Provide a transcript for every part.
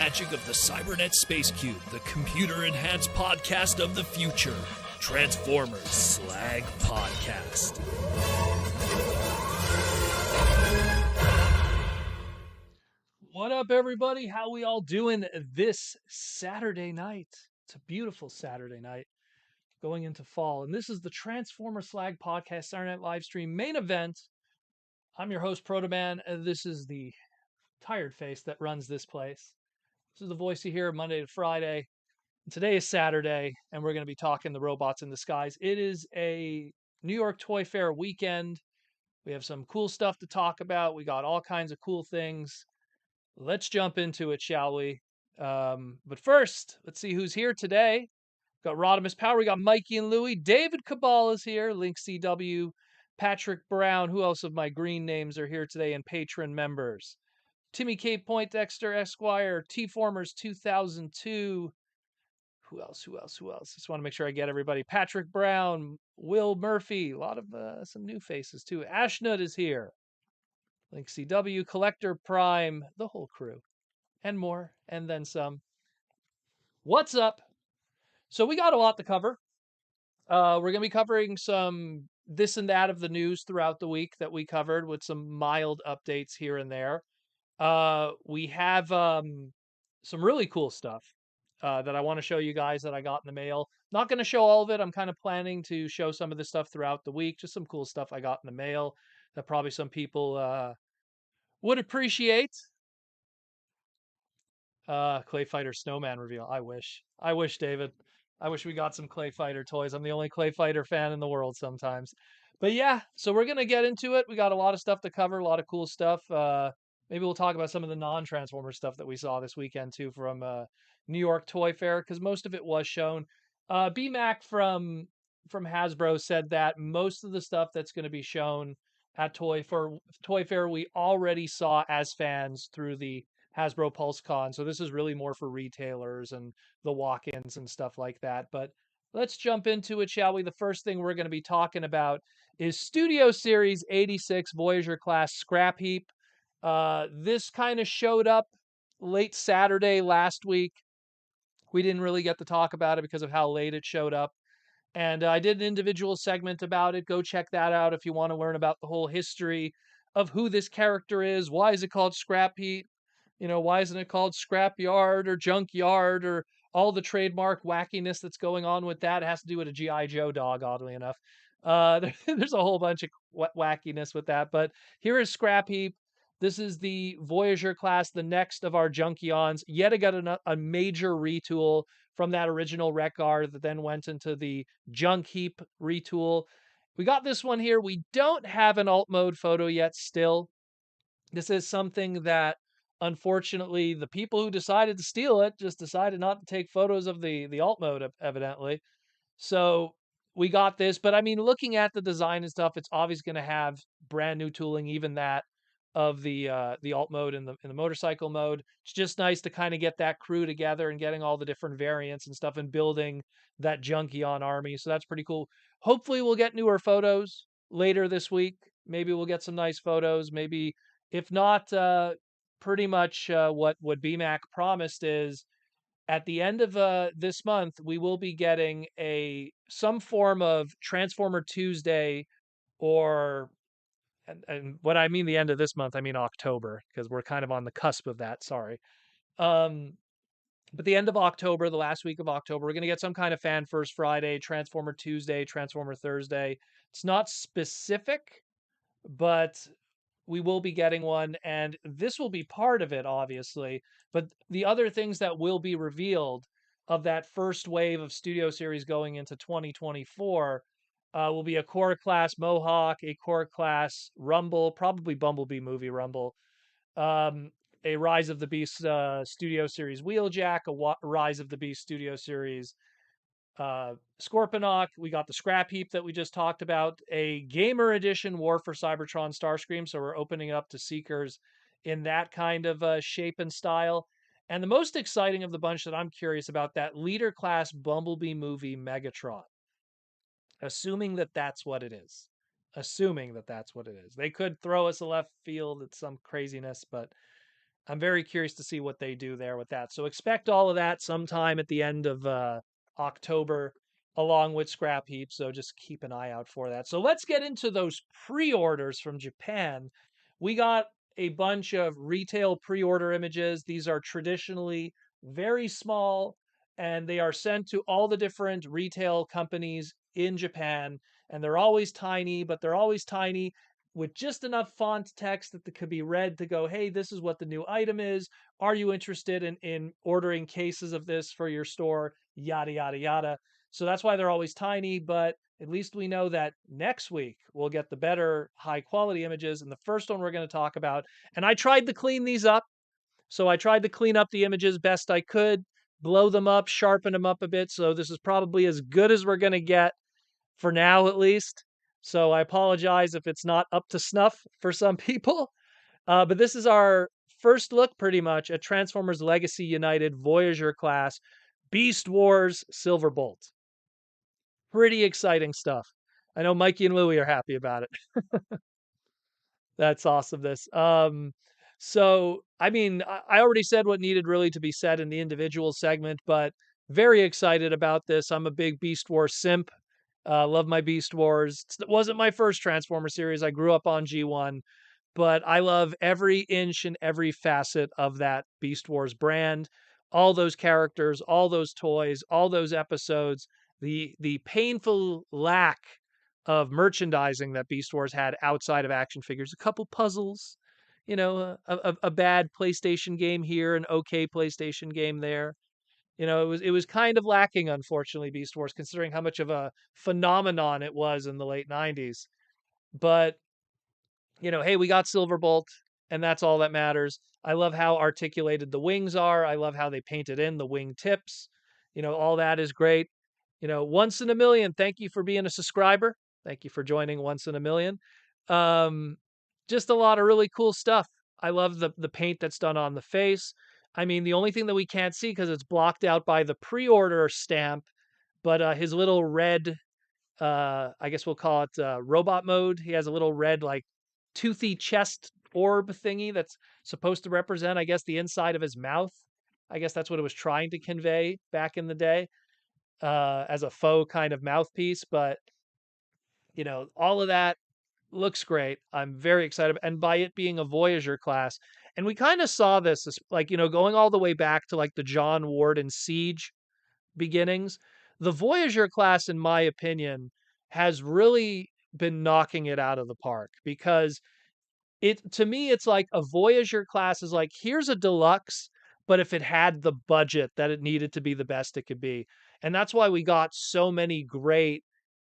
magic of the Cybernet Space Cube, the computer-enhanced podcast of the future. Transformers Slag Podcast. What up, everybody? How we all doing this Saturday night? It's a beautiful Saturday night going into fall. And this is the Transformer Slag Podcast Saturday Night live stream main event. I'm your host, Protoman, and this is the tired face that runs this place. This is the voice you hear Monday to Friday. Today is Saturday, and we're going to be talking the robots in the skies. It is a New York Toy Fair weekend. We have some cool stuff to talk about. We got all kinds of cool things. Let's jump into it, shall we? But first, let's see who's here today. Got Rodimus Power. We got Mikey and Louie. David Cabal is here. Link CW. Patrick Brown. Who else of my green names are here today? And patron members. Timmy K. Poindexter Esquire. T-Formers 2002. Who else? Just want to make sure I get everybody. Patrick Brown. Will Murphy. A lot of some new faces, too. Ashnut is here. Link CW. Collector Prime. The whole crew. And more. And then some. What's up? So we got a lot to cover. We're going to be covering some this and that of the news throughout the week that we covered with some mild updates here and there. We have some really cool stuff that I want to show you guys that I got in the mail. Not going to show all of it. I'm kind of planning to show some of this stuff throughout the week. Just some cool stuff I got in the mail that probably some people would appreciate. Clay Fighter Snowman reveal. I wish, David. I wish we got some Clay Fighter toys. I'm the only Clay Fighter fan in the world sometimes. But yeah, so we're going to get into it. We got a lot of stuff to cover, a lot of cool stuff. Maybe we'll talk about some of the non-Transformer stuff that we saw this weekend too from New York Toy Fair, because most of it was shown. BMAC from Hasbro said that most of the stuff that's going to be shown at Toy Fair we already saw as fans through the Hasbro PulseCon. So this is really more for retailers and the walk-ins and stuff like that. But let's jump into it, shall we? The first thing we're going to be talking about is Studio Series 86 Voyager class Scrapheap. This kind of showed up late Saturday last week. We didn't really get to talk about it because of how late it showed up. And I did an individual segment about it. Go check that out if you want to learn about the whole history of who this character is. Why is it called Scrapheap? You know, why isn't it called Scrapyard or Junkyard or all the trademark wackiness that's going on with that. It has to do with a GI Joe dog, oddly enough. There's a whole bunch of wackiness with that. But here is Scrapheap. This is the Voyager class, the next of our Junkions. Yet again, a major retool from that original Wreck-Gar that then went into the Junk Heap retool. We got this one here. We don't have an alt mode photo yet still. This is something that, unfortunately, the people who decided to steal it just decided not to take photos of the alt mode, evidently. So we got this, but I mean, looking at the design and stuff, it's obviously going to have brand new tooling, even that of the alt mode and the motorcycle mode. It's just nice to kind of get that crew together and getting all the different variants and stuff and building that Junkion army. So that's pretty cool. Hopefully, we'll get newer photos later this week. Maybe we'll get some nice photos. Maybe if not, pretty much what BMAC promised is at the end of this month, we will be getting some form of Transformer Tuesday, or and what I mean the end of this month, I mean October, because we're kind of on the cusp of that. Sorry. Um, but the end of October, the last week of October, we're going to get some kind of Fan First Friday, Transformer Tuesday, Transformer Thursday. It's not specific, but we will be getting one, and this will be part of it, obviously. But the other things that will be revealed of that first wave of Studio Series going into 2024 will be a Core Class Mohawk, a Core Class Rumble, probably Bumblebee movie Rumble, um, a Rise of the Beast Studio Series Wheeljack, Rise of the Beast Studio Series Scorponok. We got the Scrapheap that we just talked about, a Gamer Edition War for Cybertron Starscream. So we're opening up to Seekers in that kind of shape and style. And the most exciting of the bunch that I'm curious about, that Leader Class Bumblebee movie Megatron. Assuming that that's what it is. Assuming that that's what it is. They could throw us a left field at some craziness, but I'm very curious to see what they do there with that. So expect all of that sometime at the end of October, along with Scrapheap. So just keep an eye out for that. So let's get into those pre-orders from Japan. We got a bunch of retail pre-order images. These are traditionally very small, and they are sent to all the different retail companies in Japan. And they're always tiny, but they're always tiny with just enough font text that could be read to go, hey, this is what the new item is. Are you interested in ordering cases of this for your store? Yada, yada, yada. So that's why they're always tiny, but at least we know that next week we'll get the better high quality images. And the first one we're going to talk about, and I tried to clean these up. So I tried to clean up the images best I could, blow them up, sharpen them up a bit. So this is probably as good as we're going to get for now, at least. So I apologize if it's not up to snuff for some people. But this is our first look, pretty much, at Transformers Legacy United Voyager class Beast Wars Silverbolt. Pretty exciting stuff. I know Mikey and Louie are happy about it. That's awesomeness. So I mean, I already said what needed really to be said in the individual segment, but very excited about this. I'm a big Beast Wars simp. Love my Beast Wars. It wasn't my first Transformer series. I grew up on G1, but I love every inch and every facet of that Beast Wars brand. All those characters, all those toys, all those episodes, the painful lack of merchandising that Beast Wars had outside of action figures, a couple puzzles, a bad PlayStation game here, an okay PlayStation game there. It was kind of lacking, unfortunately, Beast Wars, considering how much of a phenomenon it was in the late 90s. But, hey, we got Silverbolt, and that's all that matters. I love how articulated the wings are. I love how they painted in the wing tips. All that is great. Once in a million, thank you for being a subscriber. Thank you for joining Once in a Million. Um, just a lot of really cool stuff. I love the paint that's done on the face. I mean, the only thing that we can't see because it's blocked out by the pre-order stamp, but his little red, I guess we'll call it robot mode. He has a little red, like, toothy chest orb thingy that's supposed to represent, I guess, the inside of his mouth. I guess that's what it was trying to convey back in the day as a faux kind of mouthpiece. But, all of that looks great. I'm very excited. And by it being a Voyager class, and we kind of saw this, like, going all the way back to like the John Warden Siege beginnings. The Voyager class, in my opinion, has really been knocking it out of the park because to me, it's like a Voyager class is like, here's a deluxe, but if it had the budget that it needed to be the best it could be. And that's why we got so many great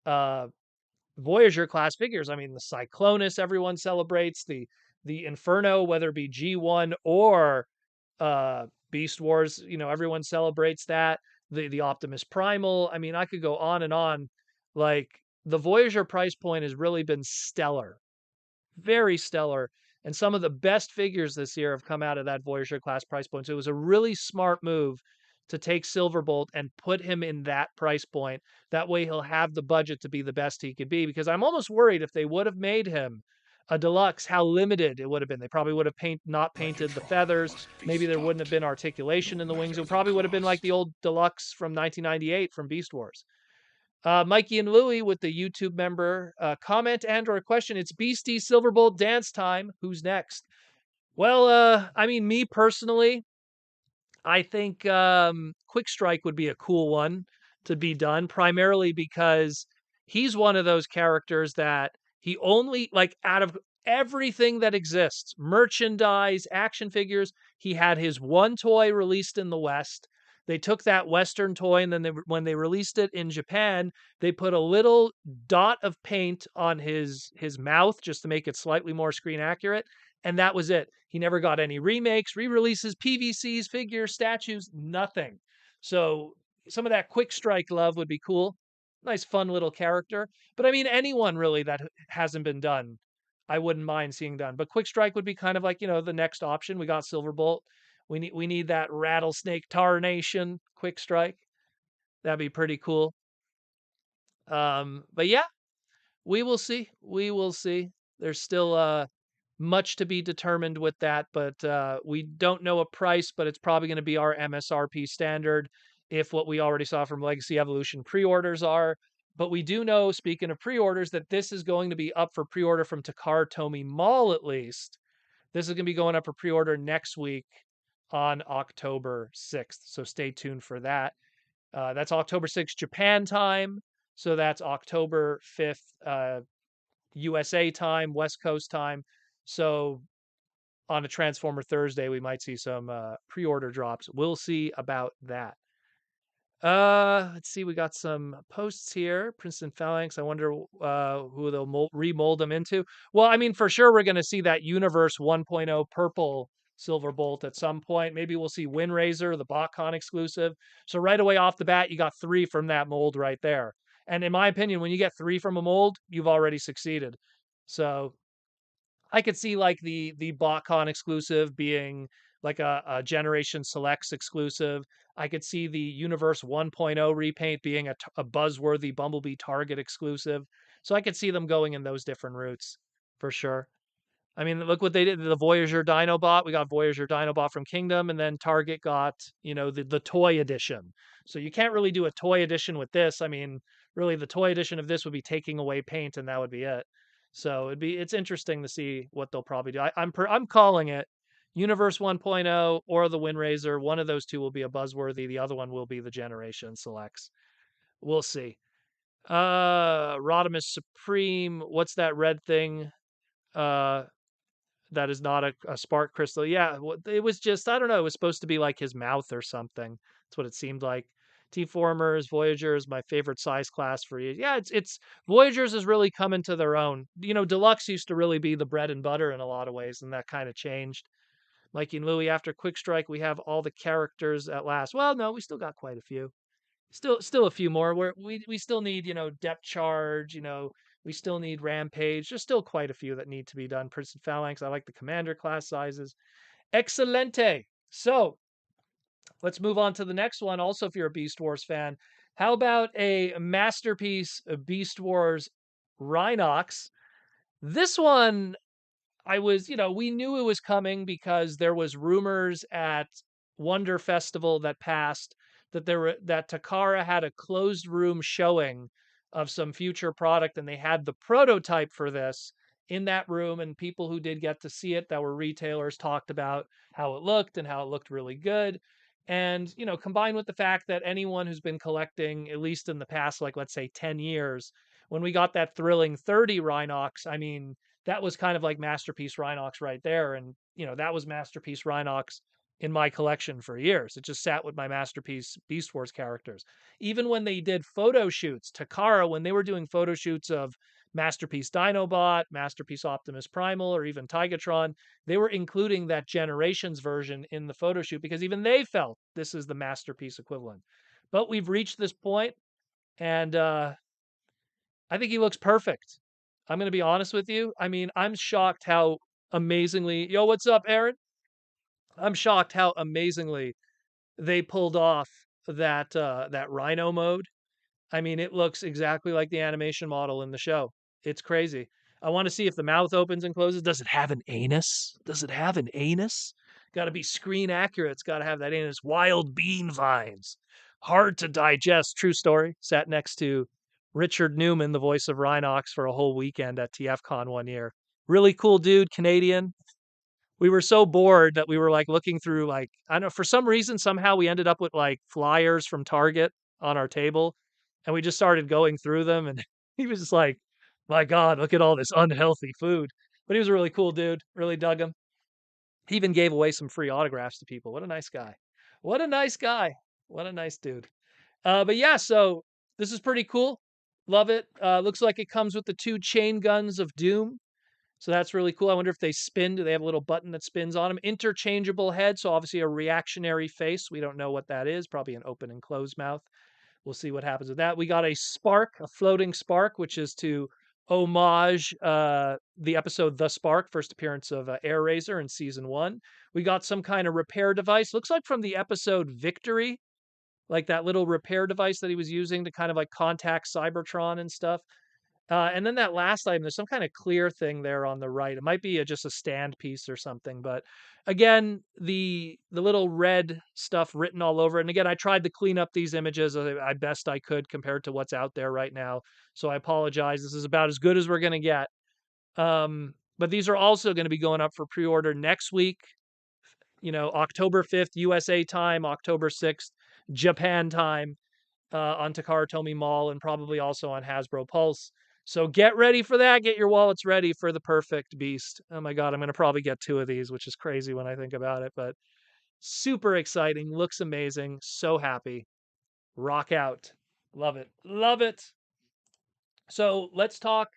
uh Voyager class figures. I mean, the Cyclonus everyone celebrates, the Inferno, whether it be G1 or Beast Wars, everyone celebrates that. The Optimus Primal. I mean, I could go on and on. Like the Voyager price point has really been stellar, very stellar. And some of the best figures this year have come out of that Voyager class price point. So it was a really smart move to take Silverbolt and put him in that price point. That way he'll have the budget to be the best he could be. Because I'm almost worried if they would have made him a deluxe, how limited it would have been. They probably would have not painted the feathers. Maybe there wouldn't have been articulation in the wings. It probably would have been like the old deluxe from 1998 from Beast Wars. Mikey and Louie with the YouTube member comment and or question. It's Beastie Silverbolt dance time. Who's next? Well, I mean, me personally, I think Quick Strike would be a cool one to be done, primarily because he's one of those characters that he only, like, out of everything that exists, merchandise, action figures, he had his one toy released in the West. They took that Western toy, and then when they released it in Japan, they put a little dot of paint on his mouth just to make it slightly more screen accurate, and that was it. He never got any remakes, re-releases, PVCs, figures, statues, nothing. So some of that Quick Strike love would be cool. Nice, fun little character. But I mean, anyone really that hasn't been done, I wouldn't mind seeing done. But Quick Strike would be kind of like, the next option. We got Silverbolt. We need that rattlesnake tarnation Quick Strike. That'd be pretty cool. But yeah, we will see. We will see. There's still much to be determined with that, but we don't know a price, but it's probably going to be our MSRP standard if what we already saw from Legacy Evolution pre-orders are. But we do know, speaking of pre-orders, that this is going to be up for pre-order from Takara Tomy Mall at least. This is going to be going up for pre-order next week on October 6th. So stay tuned for that. That's October 6th Japan time. So that's October 5th USA time, West Coast time. So on a Transformer Thursday, we might see some pre-order drops. We'll see about that. Let's see. We got some posts here. Princeton Phalanx. I wonder who they'll remold them into. Well, I mean, for sure, we're going to see that Universe 1.0 purple Silverbolt at some point. Maybe we'll see Windraiser, the BotCon exclusive. So right away off the bat, you got 3 from that mold right there. And in my opinion, when you get 3 from a mold, you've already succeeded. So I could see like the BotCon exclusive being like a Generation Selects exclusive. I could see the Universe 1.0 repaint being a buzzworthy Bumblebee Target exclusive. So I could see them going in those different routes for sure. I mean, look what they did. The Voyager Dinobot. We got Voyager Dinobot from Kingdom, and then Target got, the toy edition. So you can't really do a toy edition with this. I mean, really, the toy edition of this would be taking away paint, and that would be it. So it's interesting to see what they'll probably do. I'm calling it Universe 1.0 or the Windraiser. One of those two will be a buzzworthy. The other one will be the Generation Selects. We'll see. Rodimus Supreme. What's that red thing? That is not a spark crystal. Yeah, it was just, I don't know, it was supposed to be like his mouth or something. That's what it seemed like. T-Formers, Voyagers, my favorite size class for you. Yeah, it's Voyagers is really coming to their own. Deluxe used to really be the bread and butter in a lot of ways, and that kind of changed. Mikey and Louie, after Quick Strike, we have all the characters at last. Well, no, we still got quite a few. Still a few more. We still need, Depth Charge, we still need Rampage. There's still quite a few that need to be done. Princeton Phalanx, I like the Commander class sizes. Excelente. So let's move on to the next one. Also, if you're a Beast Wars fan, how about a Masterpiece Beast Wars Rhinox? This one, we knew it was coming because there was rumors at Wonder Festival that passed that Takara had a closed room showing of some future product, and they had the prototype for this in that room, and people who did get to see it that were retailers talked about how it looked and how it looked really good. And, combined with the fact that anyone who's been collecting, at least in the past, like, let's say 10 years, when we got that thrilling 30 Rhinox, I mean, that was kind of like Masterpiece Rhinox right there. And, that was Masterpiece Rhinox in my collection for years. It just sat with my Masterpiece Beast Wars characters. Even when they did photo shoots, Takara, when they were doing photo shoots of Masterpiece Dinobot, Masterpiece Optimus Primal, or even Tigatron, they were including that Generations version in the photo shoot because even they felt this is the Masterpiece equivalent. But we've reached this point, and I think he looks perfect. I'm going to be honest with you. I mean, I'm shocked how amazingly. Yo, what's up, Aaron? I'm shocked how amazingly they pulled off that Rhino mode. I mean, it looks exactly like the animation model in the show. It's crazy. I want to see if the mouth opens and closes. Does it have an anus? Does it have an anus? Got to be screen accurate. It's got to have that anus. Wild bean vines. Hard to digest. True story. Sat next to Richard Newman, the voice of Rhinox, for a whole weekend at TFCon one year. Really cool dude, Canadian. We were so bored that we were like looking through, like, I don't know, for some reason somehow we ended up with like flyers from Target on our table, and we just started going through them, and he was just like, my god, look at all this unhealthy food. But he was a really cool dude, really dug him. He even gave away some free autographs to people. What a nice guy. What a nice guy. What a nice dude. But yeah, so this is pretty cool. Love it. Looks like it comes with the 2 chain guns of doom, so that's really cool. I wonder if they spin. Do they have a little button that spins on them? Interchangeable head, so obviously a reactionary face. We don't know what that is. Probably an open and closed mouth. We'll see what happens with that. We got a spark, a floating spark, which is to homage the episode The Spark, first appearance of Air Razor in season 1. We got some kind of repair device. Looks like from the episode Victory, like that little repair device that he was using to kind of like contact Cybertron and stuff. And then that last item, there's some kind of clear thing there on the right. It might be just a stand piece or something. But again, the little red stuff written all over it. And again, I tried to clean up these images I best I could compared to what's out there right now. So I apologize. This is about as good as we're going to get. But these are also going to be going up for pre-order next week. October 5th USA time, October 6th Japan time, on Takara Tomy Mall, and probably also on Hasbro Pulse. So get ready for that. Get your wallets ready for the perfect beast. Oh my god, I'm going to probably get 2 of these, which is crazy when I think about it, but super exciting. Looks amazing. So happy. Rock out. Love it. Love it. So let's talk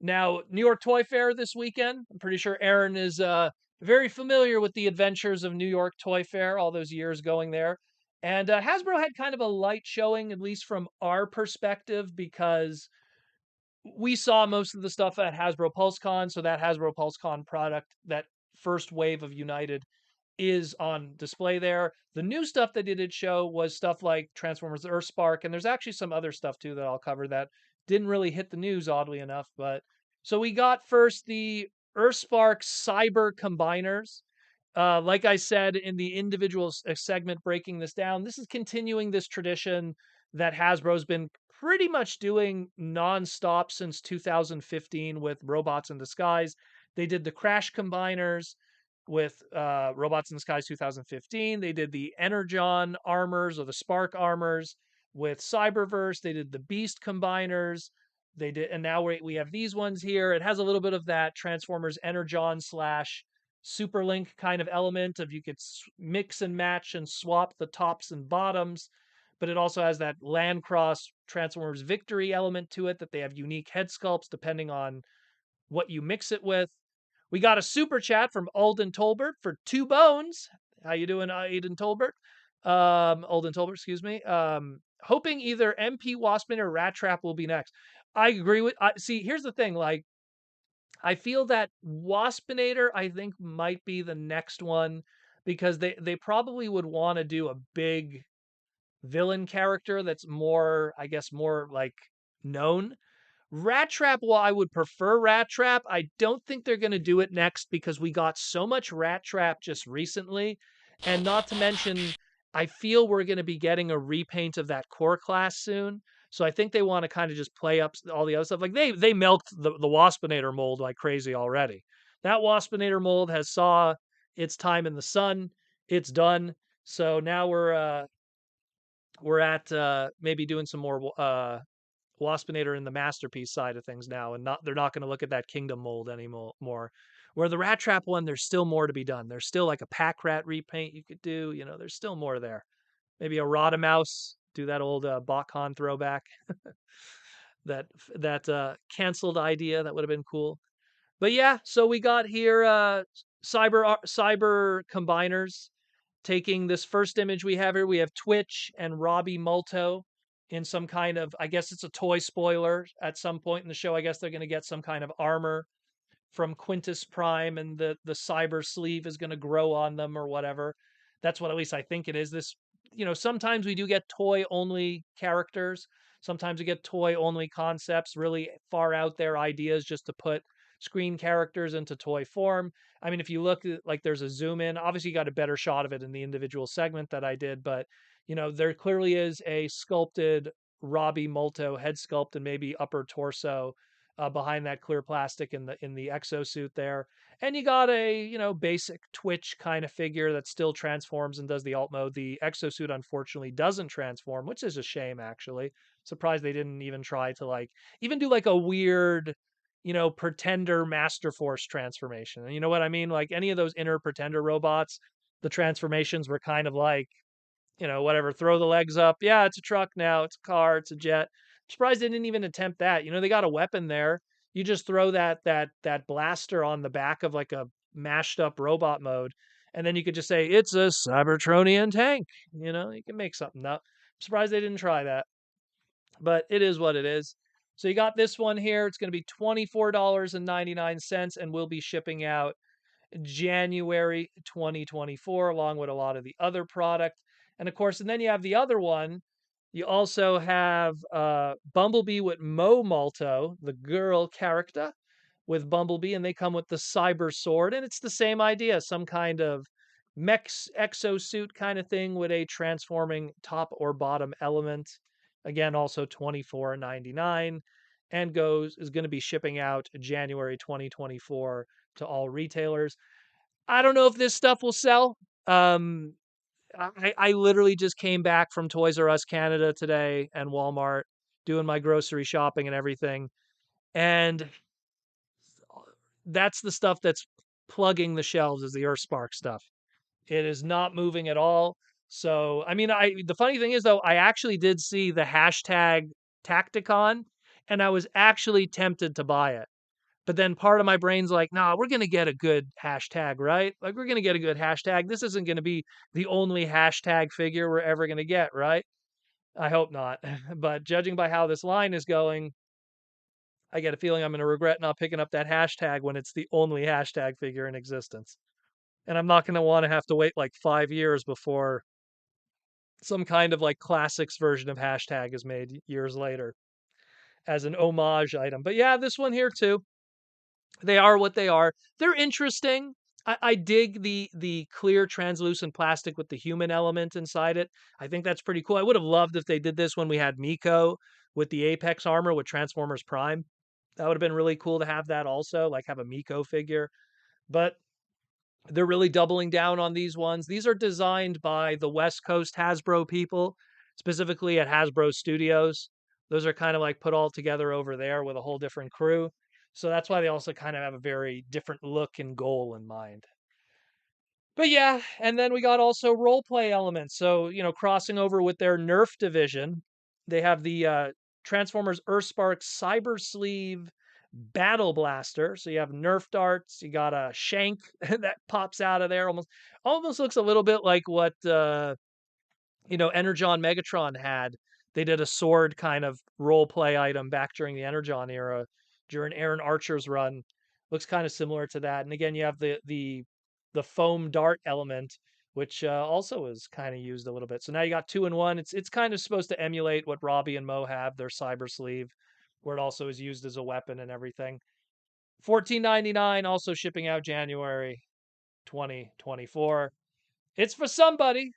now, New York Toy Fair this weekend. I'm pretty sure Aaron is very familiar with the adventures of New York Toy Fair, all those years going there. And Hasbro had kind of a light showing, at least from our perspective, because we saw most of the stuff at Hasbro PulseCon. So that Hasbro PulseCon product, that first wave of United, is on display there. The new stuff that they did show was stuff like Transformers Earthspark, and there's actually some other stuff too that I'll cover that didn't really hit the news, oddly enough. But so we got first the Earthspark Cyber Combiners. Like I said in the individual segment breaking this down, this is continuing this tradition that Hasbro's been pretty much doing nonstop since 2015 with Robots in Disguise. They did the Crash Combiners with Robots in Disguise 2015. They did the Energon armors or the Spark armors with Cyberverse. They did the Beast Combiners. They did, and now we have these ones here. It has a little bit of that Transformers Energon slash Superlink kind of element of you could mix and match and swap the tops and bottoms, but it also has that Landcross Transformers Victory element to it, that they have unique head sculpts depending on what you mix it with. We got a super chat from Alden Tolbert for 2 bones. How you doing, Aiden Tolbert? Alden Tolbert, excuse me. Hoping either MP Waspinator or Rat Trap will be next. I agree with. See, here's the thing. Like, I feel that Waspinator, I think, might be the next one because they probably would want to do a big villain character that's more, I guess, more like known. Rat Trap, while I would prefer Rat Trap, I don't think they're going to do it next because we got so much Rat Trap just recently. And not to mention, I feel we're going to be getting a repaint of that core class soon. So I think they want to kind of just play up all the other stuff. Like they milked the Waspinator mold like crazy already. That Waspinator mold has saw its time in the sun. It's done. So now we're at maybe doing some more Waspinator in the Masterpiece side of things now, and not they're not going to look at that Kingdom mold anymore. Where the Rat Trap one, there's still more to be done. There's still like a Pack Rat repaint you could do. You know, there's still more there. Maybe a Rottermouse, do that old Botcon throwback. that that canceled idea that would have been cool. But yeah, so we got here cyber combiners taking this first image we have here. We have Twitch and Robbie Multo in some kind of, I guess it's a toy spoiler at some point in the show. I guess they're going to get some kind of armor from Quintus Prime, and the cyber sleeve is going to grow on them or whatever. That's what at least I think it is. This, sometimes we do get toy only characters. Sometimes we get toy only concepts, really far out there ideas just to put screen characters into toy form. I mean, if you look at, like, there's a zoom in, obviously you got a better shot of it in the individual segment that I did, but there clearly is a sculpted Robbie Multo head sculpt and maybe upper torso behind that clear plastic in the exosuit there. And you got a basic Twitch kind of figure that still transforms and does the alt mode. The exosuit unfortunately doesn't transform, which is a shame actually. Surprised they didn't even try to like even do like a weird pretender Master Force transformation. And you know what I mean? Like any of those inner pretender robots, the transformations were kind of like whatever, throw the legs up. Yeah, it's a truck now, it's a car, it's a jet. I'm surprised they didn't even attempt that. They got a weapon there. You just throw that blaster on the back of like a mashed up robot mode, and then you could just say it's a Cybertronian tank. You can make something up. I'm surprised they didn't try that, but it is what it is. So you got this one here. It's going to be $24.99, and we'll be shipping out January 2024, along with a lot of the other product. And of course, and then you have the other one. You also have Bumblebee with Mo Malto, the girl character with Bumblebee, and they come with the Cyber Sword. And it's the same idea, some kind of mech exosuit kind of thing with a transforming top or bottom element. Again, also $24.99, and is going to be shipping out January 2024 to all retailers. I don't know if this stuff will sell. Um, I literally just came back from Toys R Us Canada today and Walmart doing my grocery shopping and everything. And that's the stuff that's plugging the shelves, is the Earthspark stuff. It is not moving at all. So, I mean, the funny thing is though, I actually did see the hashtag Tacticon, and I was actually tempted to buy it. But then part of my brain's like, nah, we're going to get a good hashtag, right? Like, we're going to get a good hashtag. This isn't going to be the only hashtag figure we're ever going to get, right? I hope not. But judging by how this line is going, I get a feeling I'm going to regret not picking up that hashtag when it's the only hashtag figure in existence. And I'm not going to want to have to wait like 5 years before some kind of like classics version of hashtag is made years later as an homage item. But yeah, this one here too. They are what they are. They're interesting. I dig the clear translucent plastic with the human element inside it. I think that's pretty cool. I would have loved if they did this when we had Miko with the Apex armor with Transformers Prime. That would have been really cool to have that also, like have a Miko figure. But they're really doubling down on these ones. These are designed by the West Coast Hasbro people, specifically at Hasbro Studios. Those are kind of like put all together over there with a whole different crew. So that's why they also kind of have a very different look and goal in mind. But yeah, and then we got also role play elements. So, crossing over with their Nerf division, they have the Transformers Earthspark Cyber Sleeve Battle Blaster. So you have Nerf darts, you got a shank that pops out of there, almost looks a little bit like what Energon Megatron had. They did a sword kind of role play item back during the Energon era, during Aaron Archer's run. Looks kind of similar to that. And again, you have the foam dart element, which also is kind of used a little bit. So now you got two in one. It's kind of supposed to emulate what Robbie and Mo have, their cyber sleeve, where it also is used as a weapon and everything. $14.99, also shipping out January 2024. It's for somebody.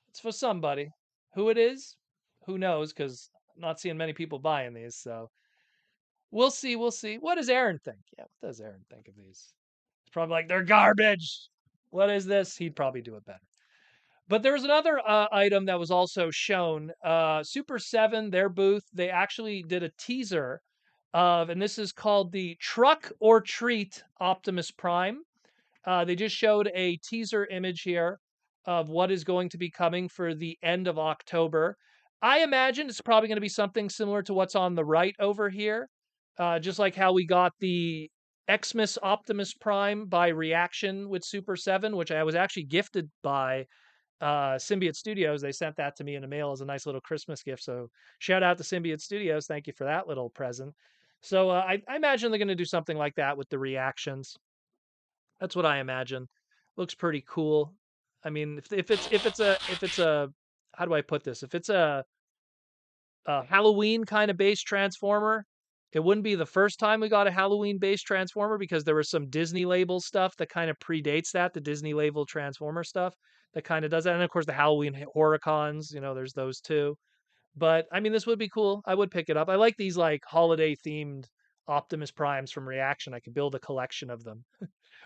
It's for somebody. Who it is, who knows? Because I'm not seeing many people buying these. So we'll see. We'll see. What does Aaron think? Yeah, what does Aaron think of these? It's probably like they're garbage. What is this? He'd probably do it better. But there was another item that was also shown. Super7, their booth, they actually did a teaser of, and this is called the Truck or Treat Optimus Prime. They just showed a teaser image here of what is going to be coming for the end of October. I imagine it's probably going to be something similar to what's on the right over here, just like how we got the Xmas Optimus Prime by reaction with Super 7, which I was actually gifted by Symbiote Studios. They sent that to me in the mail as a nice little Christmas gift. So shout out to Symbiote Studios. Thank you for that little present. So I imagine they're going to do something like that with the reactions. That's what I imagine. Looks pretty cool. I mean, if it's a how do I put this? If it's a Halloween kind of based Transformer, it wouldn't be the first time we got a Halloween based Transformer because there was some Disney label stuff that kind of predates that, the Disney label Transformer stuff that kind of does that. And of course, the Halloween Horicons, there's those too. But I mean, this would be cool. I would pick it up. I like these like holiday themed Optimus Primes from Reaction. I could build a collection of them.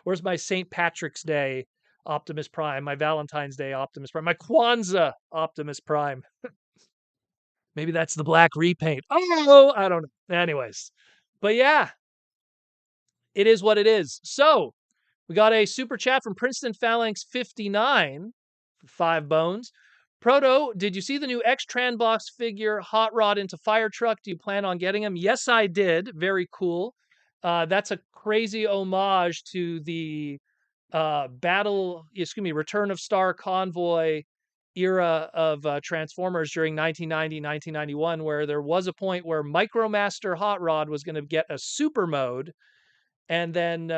Where's my St. Patrick's Day Optimus Prime, my Valentine's Day Optimus Prime, my Kwanzaa Optimus Prime? Maybe that's the black repaint. Oh, I don't know. Anyways, but yeah, it is what it is. So we got a super chat from Princeton Phalanx 59 for 5 bones. Proto, did you see the new X-Tran box figure Hot Rod into Fire Truck? Do you plan on getting him? Yes, I did. Very cool. That's a crazy homage to the Return of Star Convoy era of Transformers during 1990, 1991, where there was a point where Micromaster Hot Rod was going to get a super mode and then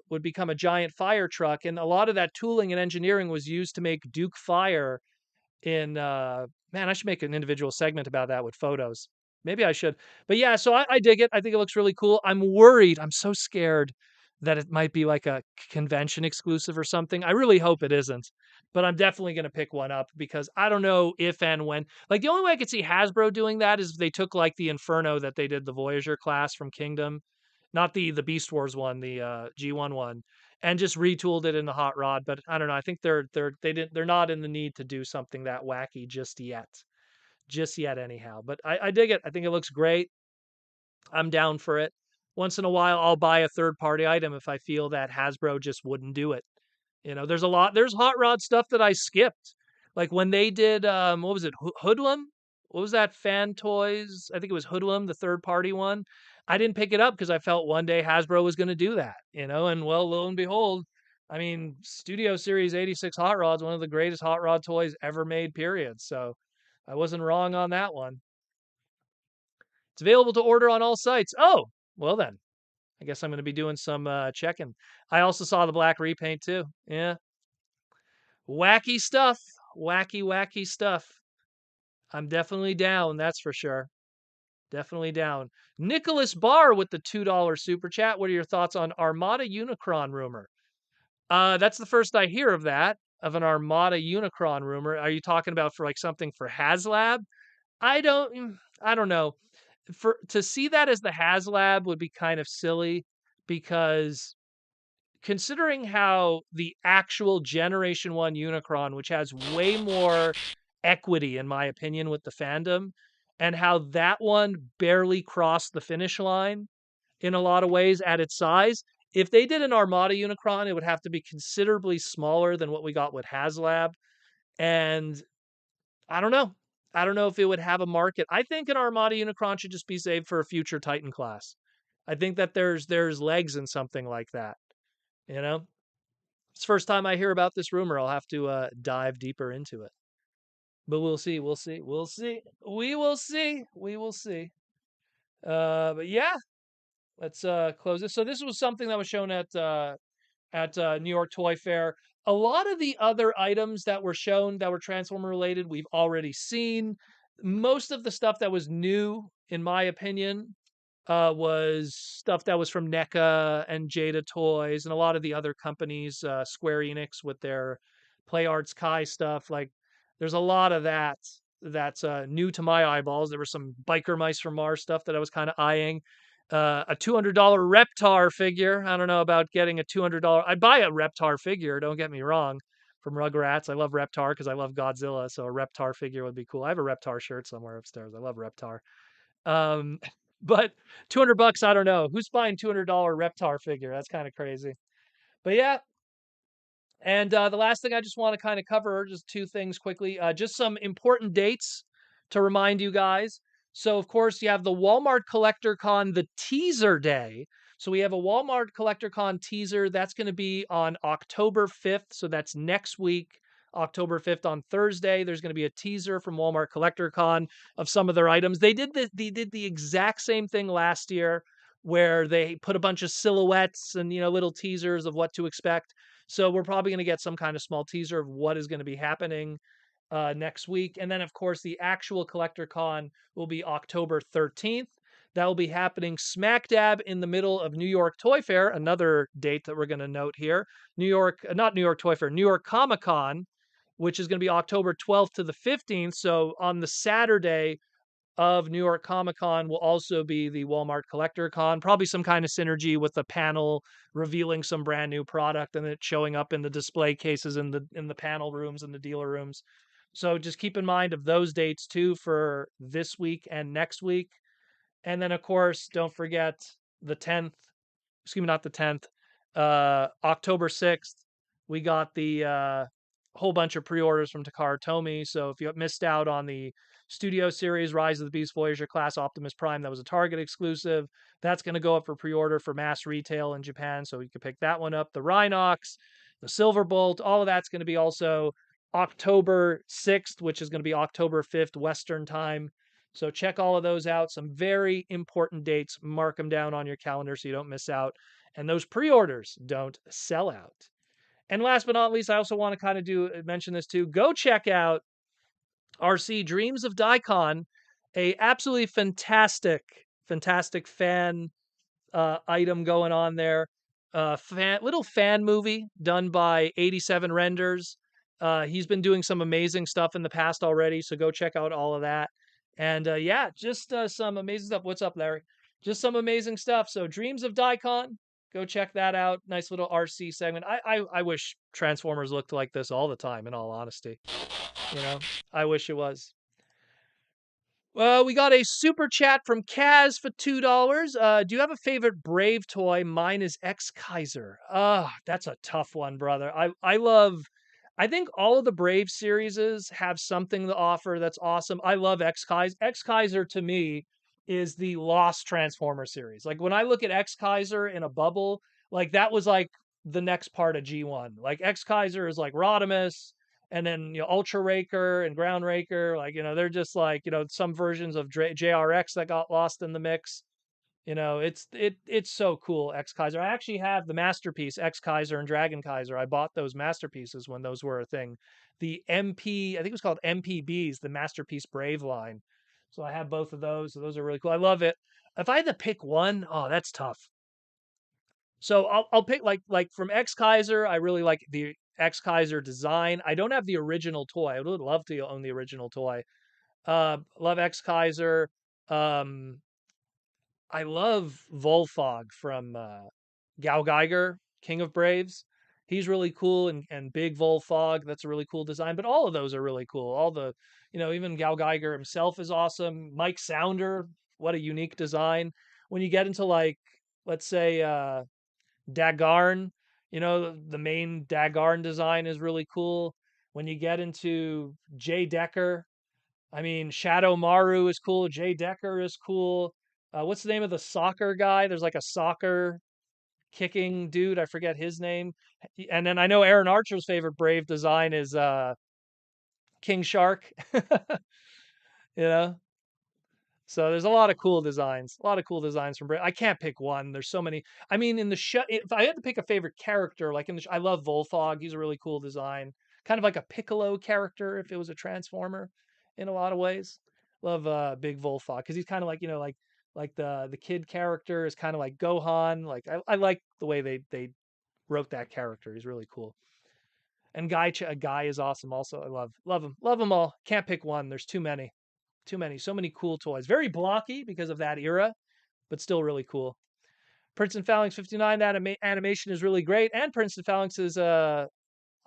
would become a giant fire truck. And a lot of that tooling and engineering was used to make Duke Fire in man, I should make an individual segment about that with photos. Maybe I should. But yeah, so I dig it. I think it looks really cool. I'm worried. I'm so scared that it might be like a convention exclusive or something. I really hope it isn't. But I'm definitely going to pick one up because I don't know if and when. Like the only way I could see Hasbro doing that is if they took like the Inferno that they did the Voyager class from Kingdom, not the Beast Wars one, the G1 one, and just retooled it in the hot rod. But I don't know. I think they're not in the need to do something that wacky just yet anyhow. But I dig it. I think it looks great. I'm down for it. Once in a while, I'll buy a third party item if I feel that Hasbro just wouldn't do it. There's hot rod stuff that I skipped. Like when they did, what was it, Hoodlum? What was that, Fan Toys? I think it was Hoodlum, the third party one. I didn't pick it up because I felt one day Hasbro was going to do that, and well, lo and behold, I mean, Studio Series 86 Hot Rod's one of the greatest hot rod toys ever made, period. So I wasn't wrong on that one. It's available to order on all sites. Oh, well then. I guess I'm going to be doing some checking. I also saw the black repaint too. Yeah. Wacky stuff. Wacky stuff. I'm definitely down, that's for sure. Definitely down. Nicholas Barr with the $2 super chat. What are your thoughts on Armada Unicron rumor? That's the first I hear of that, of an Armada Unicron rumor. Are you talking about for like something for HasLab? I don't know. To see that as the HasLab would be kind of silly because considering how the actual Generation 1 Unicron, which has way more equity, in my opinion, with the fandom, and how that one barely crossed the finish line in a lot of ways at its size, if they did an Armada Unicron, it would have to be considerably smaller than what we got with HasLab. And I don't know. I don't know if it would have a market. I think an Armada Unicron should just be saved for a future Titan class. I think that there's legs in something like that. You know, it's the first time I hear about this rumor. I'll have to dive deeper into it. But we'll see. We'll see. We'll see. We will see. We will see. But yeah, let's close this. So this was something that was shown at New York Toy Fair. A lot of the other items that were shown that were Transformer related, we've already seen. Most of the stuff that was new, in my opinion, was stuff that was from NECA and Jada Toys and a lot of the other companies, Square Enix with their Play Arts Kai stuff. Like, there's a lot of that's new to my eyeballs. There was some Biker Mice from Mars stuff that I was kind of eyeing. A $200 Reptar figure. I don't know about getting a $200. I'd buy a Reptar figure, don't get me wrong. from Rugrats. I love Reptar because I love Godzilla, so a Reptar figure would be cool. I have a Reptar shirt somewhere upstairs. I love Reptar. Um, but $200, I don't know. Who's buying $200 Reptar figure? That's kind of crazy. But yeah, and the last thing I just want to kind of cover, just two things quickly, just some important dates to remind you guys. So, of course, you have the Walmart Collector Con, the teaser day. So, we have a Walmart Collector Con teaser. That's going to be on October 5th. So, that's next week, October 5th on Thursday. There's going to be a teaser from Walmart Collector Con of some of their items. They did the exact same thing last year where they put a bunch of silhouettes and, little teasers of what to expect. So we're probably going to get some kind of small teaser of what is going to be happening next week. And then, of course, the actual Collector Con will be October 13th. That will be happening smack dab in the middle of New York Toy Fair, another date that we're going to note here. Not New York Toy Fair, New York Comic Con, which is going to be October 12th to the 15th. So on the Saturday of New York Comic Con will also be the Walmart Collector Con. Probably some kind of synergy with the panel revealing some brand new product and it showing up in the display cases in the panel rooms and the dealer rooms. So just keep in mind of those dates too for this week and next week. And then of course, don't forget the 10th, excuse me, not the 10th, October 6th, we got the whole bunch of pre-orders from Takara Tomy. So if you missed out on the Studio Series Rise of the Beast Voyager class Optimus Prime, that was a Target exclusive. That's going to go up for pre-order for mass retail in Japan, so you can pick that one up. The Rhinox, the Silverbolt, all of that's going to be also October 6th, which is going to be October 5th Western time. So check all of those out. Some very important dates. Mark them down on your calendar so you don't miss out. And those pre-orders don't sell out. And last but not least, I also want to kind of mention this too. Go check out RC Dreams of Daikon, a absolutely fantastic fan item going on there. Little fan movie done by 87 Renders. He's been doing some amazing stuff in the past already, so go check out all of that. And yeah, just some amazing stuff. What's up, Larry? Just some amazing stuff. So Dreams of Daikon, go check that out. Nice little RC segment. I wish Transformers looked like this all the time, in all honesty. I wish it was. Well, we got a super chat from Kaz for $2. Do you have a favorite Brave toy? Mine is X Kaiser. That's a tough one, brother. I think all of the Brave series have something to offer that's awesome. I love X Kaiser. X Kaiser to me is the lost Transformer series. Like when I look at X Kaiser in a bubble, like that was like the next part of G1. Like X Kaiser is like Rodimus, and then Ultra Raker and Ground Raker, like they're just like some versions of JRX that got lost in the mix. It's so cool. X Kaiser. I actually have the Masterpiece X Kaiser and Dragon Kaiser. I bought those masterpieces when those were a thing. The MP, I think it was called MPBs, the Masterpiece Brave line. So I have both of those. So those are really cool. I love it. If I had to pick one, oh, that's tough. So I'll pick like from X Kaiser. I really like the X Kaiser design. I don't have the original toy. I would love to own the original toy. Love X Kaiser. Um, I love Volfog from Gal Geiger, King of Braves. He's really cool, and Big Volfog. That's a really cool design. But all of those are really cool. All the even Gal Geiger himself is awesome. Mike Sounder, what a unique design. When you get into like, let's say Dagarn, the main Dagarn design is really cool. When you get into Jay Decker, I mean, Shadow Maru is cool. Jay Decker is cool. What's the name of the soccer guy? There's like a soccer kicking dude. I forget his name. And then I know Aaron Archer's favorite Brave design is King Shark. you know, So there's a lot of cool designs. A lot of cool designs from Brave. I can't pick one. There's so many. I mean, in the show, if I had to pick a favorite character, like I love Volfog. He's a really cool design. Kind of like a Piccolo character if it was a Transformer, in a lot of ways. Love Big Volfog because he's kind of like like the kid character is kind of like Gohan. Like I like the way they wrote that character. He's really cool. And Guy is awesome. Also, I love them all. Can't pick one. There's too many. Too many. So many cool toys. Very blocky because of that era, but still really cool. Prince and Phalanx 59, that animation is really great. And Prince and Phalanx is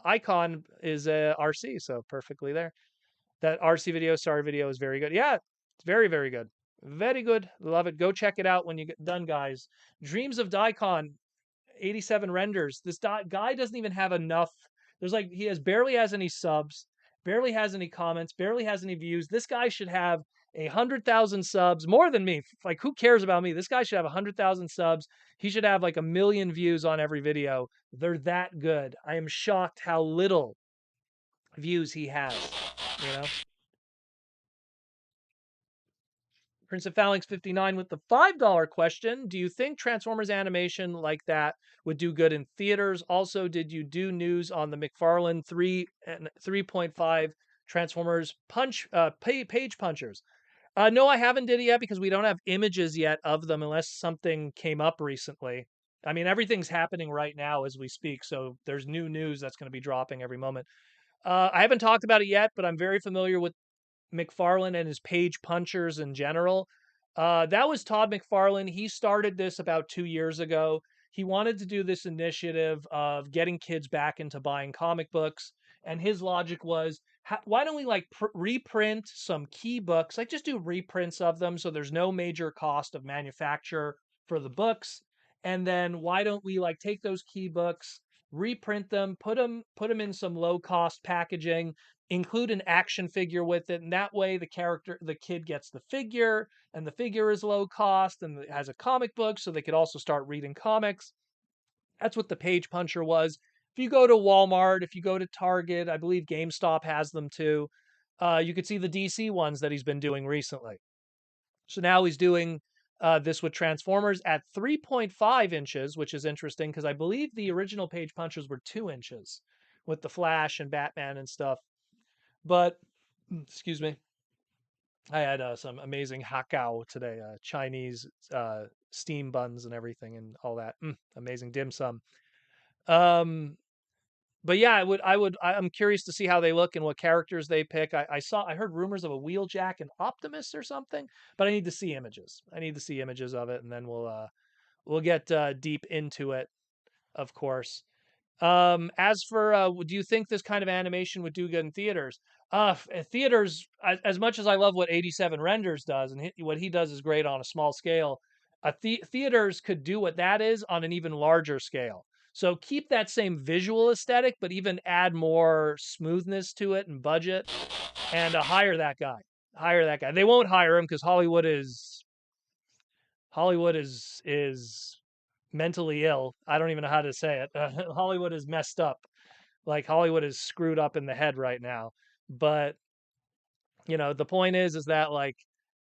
icon is RC, so perfectly there. That RC video, sorry video is very good. Yeah, it's very, very good. Very good. Love it. Go check it out when you get done, guys. Dreams of Daikon, 87 renders. This guy doesn't even have enough. There's like, he barely has any subs, barely has any comments, barely has any views. This guy should have 100,000 subs, more than me. Like, who cares about me? This guy should have 100,000 subs. He should have like 1 million views on every video. They're that good. I am shocked how little views he has, you know? Prince of Phalanx 59 with the $5 question. Do you think Transformers animation like that would do good in theaters? Also, did you do news on the McFarlane 3 and 3.5 Transformers page punchers? No, I haven't did it yet because we don't have images yet of them unless something came up recently. I mean, everything's happening right now as we speak, so there's new news that's going to be dropping every moment. I haven't talked about it yet, but I'm very familiar with McFarlane and his page punchers in general. That was Todd McFarlane. He started this about 2 years ago. He wanted to do this initiative of getting kids back into buying comic books. And his logic was, why don't we like reprint some key books? Like just do reprints of them so there's no major cost of manufacture for the books. And then why don't we like take those key books, reprint them, put them in some low cost packaging, include an action figure with it, and that way the kid gets the figure, and the figure is low cost and it has a comic book, so they could also start reading comics. That's what the page puncher was. If you go to Walmart, if you go to Target, I believe GameStop has them too. You could see the DC ones that he's been doing recently. So now he's doing this with Transformers at 3.5 inches, which is interesting because I believe the original page punchers were 2 inches with the Flash and Batman and stuff. But excuse me, I had some amazing hakao today, Chinese steam buns and everything and all that. Amazing dim sum. Um, but yeah, I'm curious to see how they look and what characters they pick. I heard rumors of a Wheeljack and Optimus or something, but I need to see images. I need to see images of it, and then we'll get deep into it, of course. As for do you think this kind of animation would do good in theaters? Theaters, as much as I love what 87 Renders does, and what he does is great on a small scale, theaters could do what that is on an even larger scale. So keep that same visual aesthetic, but even add more smoothness to it and budget, and hire that guy. Hire that guy. They won't hire him because Hollywood is mentally ill. I don't even know how to say it. Hollywood is messed up. Like Hollywood is screwed up in the head right now. But the point is that like,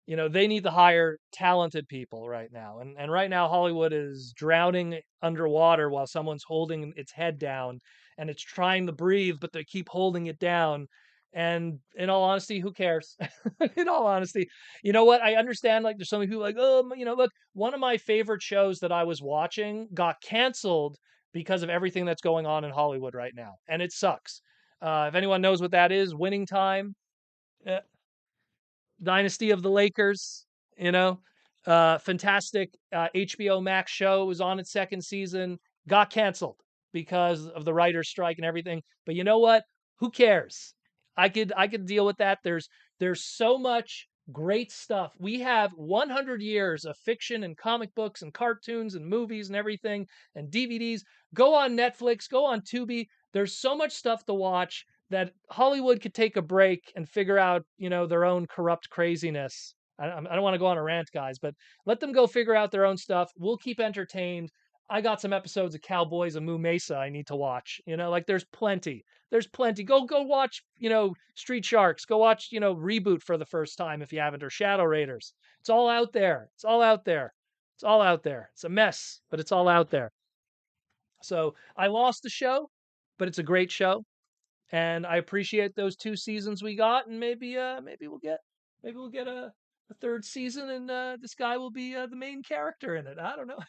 they need to hire talented people right now. And right now Hollywood is drowning underwater while someone's holding its head down and it's trying to breathe, but they keep holding it down. And in all honesty, who cares? In all honesty, you know what? I understand like there's so many people like, oh, look, one of my favorite shows that I was watching got canceled because of everything that's going on in Hollywood right now. And it sucks. If anyone knows what that is, Winning Time. uh, Dynasty of the Lakers, fantastic HBO Max show was on its second season, got canceled because of the writer's strike and everything. But you know what? Who cares? I could deal with that. There's so much great stuff. We have 100 years of fiction and comic books and cartoons and movies and everything and DVDs. Go on Netflix, go on Tubi. There's so much stuff to watch that Hollywood could take a break and figure out, their own corrupt craziness. I don't want to go on a rant, guys, but let them go figure out their own stuff. We'll keep entertained. I got some episodes of Cowboys and Moo Mesa I need to watch. Like there's plenty. There's plenty. Go watch, Street Sharks. Go watch, Reboot for the first time if you haven't, or Shadow Raiders. It's all out there. It's all out there. It's all out there. It's a mess, but it's all out there. So I lost the show, but it's a great show. And I appreciate those 2 seasons we got, and maybe we'll get a third season, and this guy will be the main character in it. I don't know.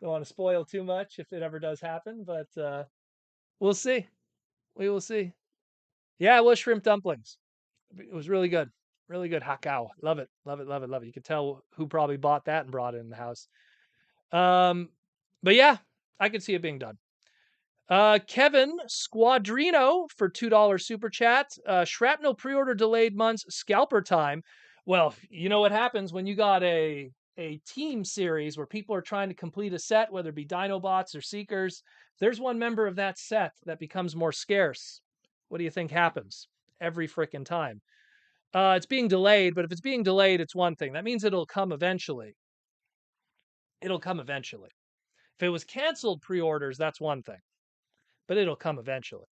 Don't want to spoil too much if it ever does happen, but we'll see. We will see. Yeah, it was shrimp dumplings. It was really good, really good. Hakao, love it, love it, love it, love it. You can tell who probably bought that and brought it in the house. Um, but yeah, I could see it being done. Kevin Squadrino for $2 super chat. Shrapnel pre-order delayed months. Scalper time. Well, you know what happens when you got a team series where people are trying to complete a set, whether it be Dinobots or Seekers. There's one member of that set that becomes more scarce. What do you think happens every frickin' time? It's being delayed, but if it's being delayed, it's one thing. That means it'll come eventually. It'll come eventually. If it was canceled pre-orders, that's one thing, but it'll come eventually.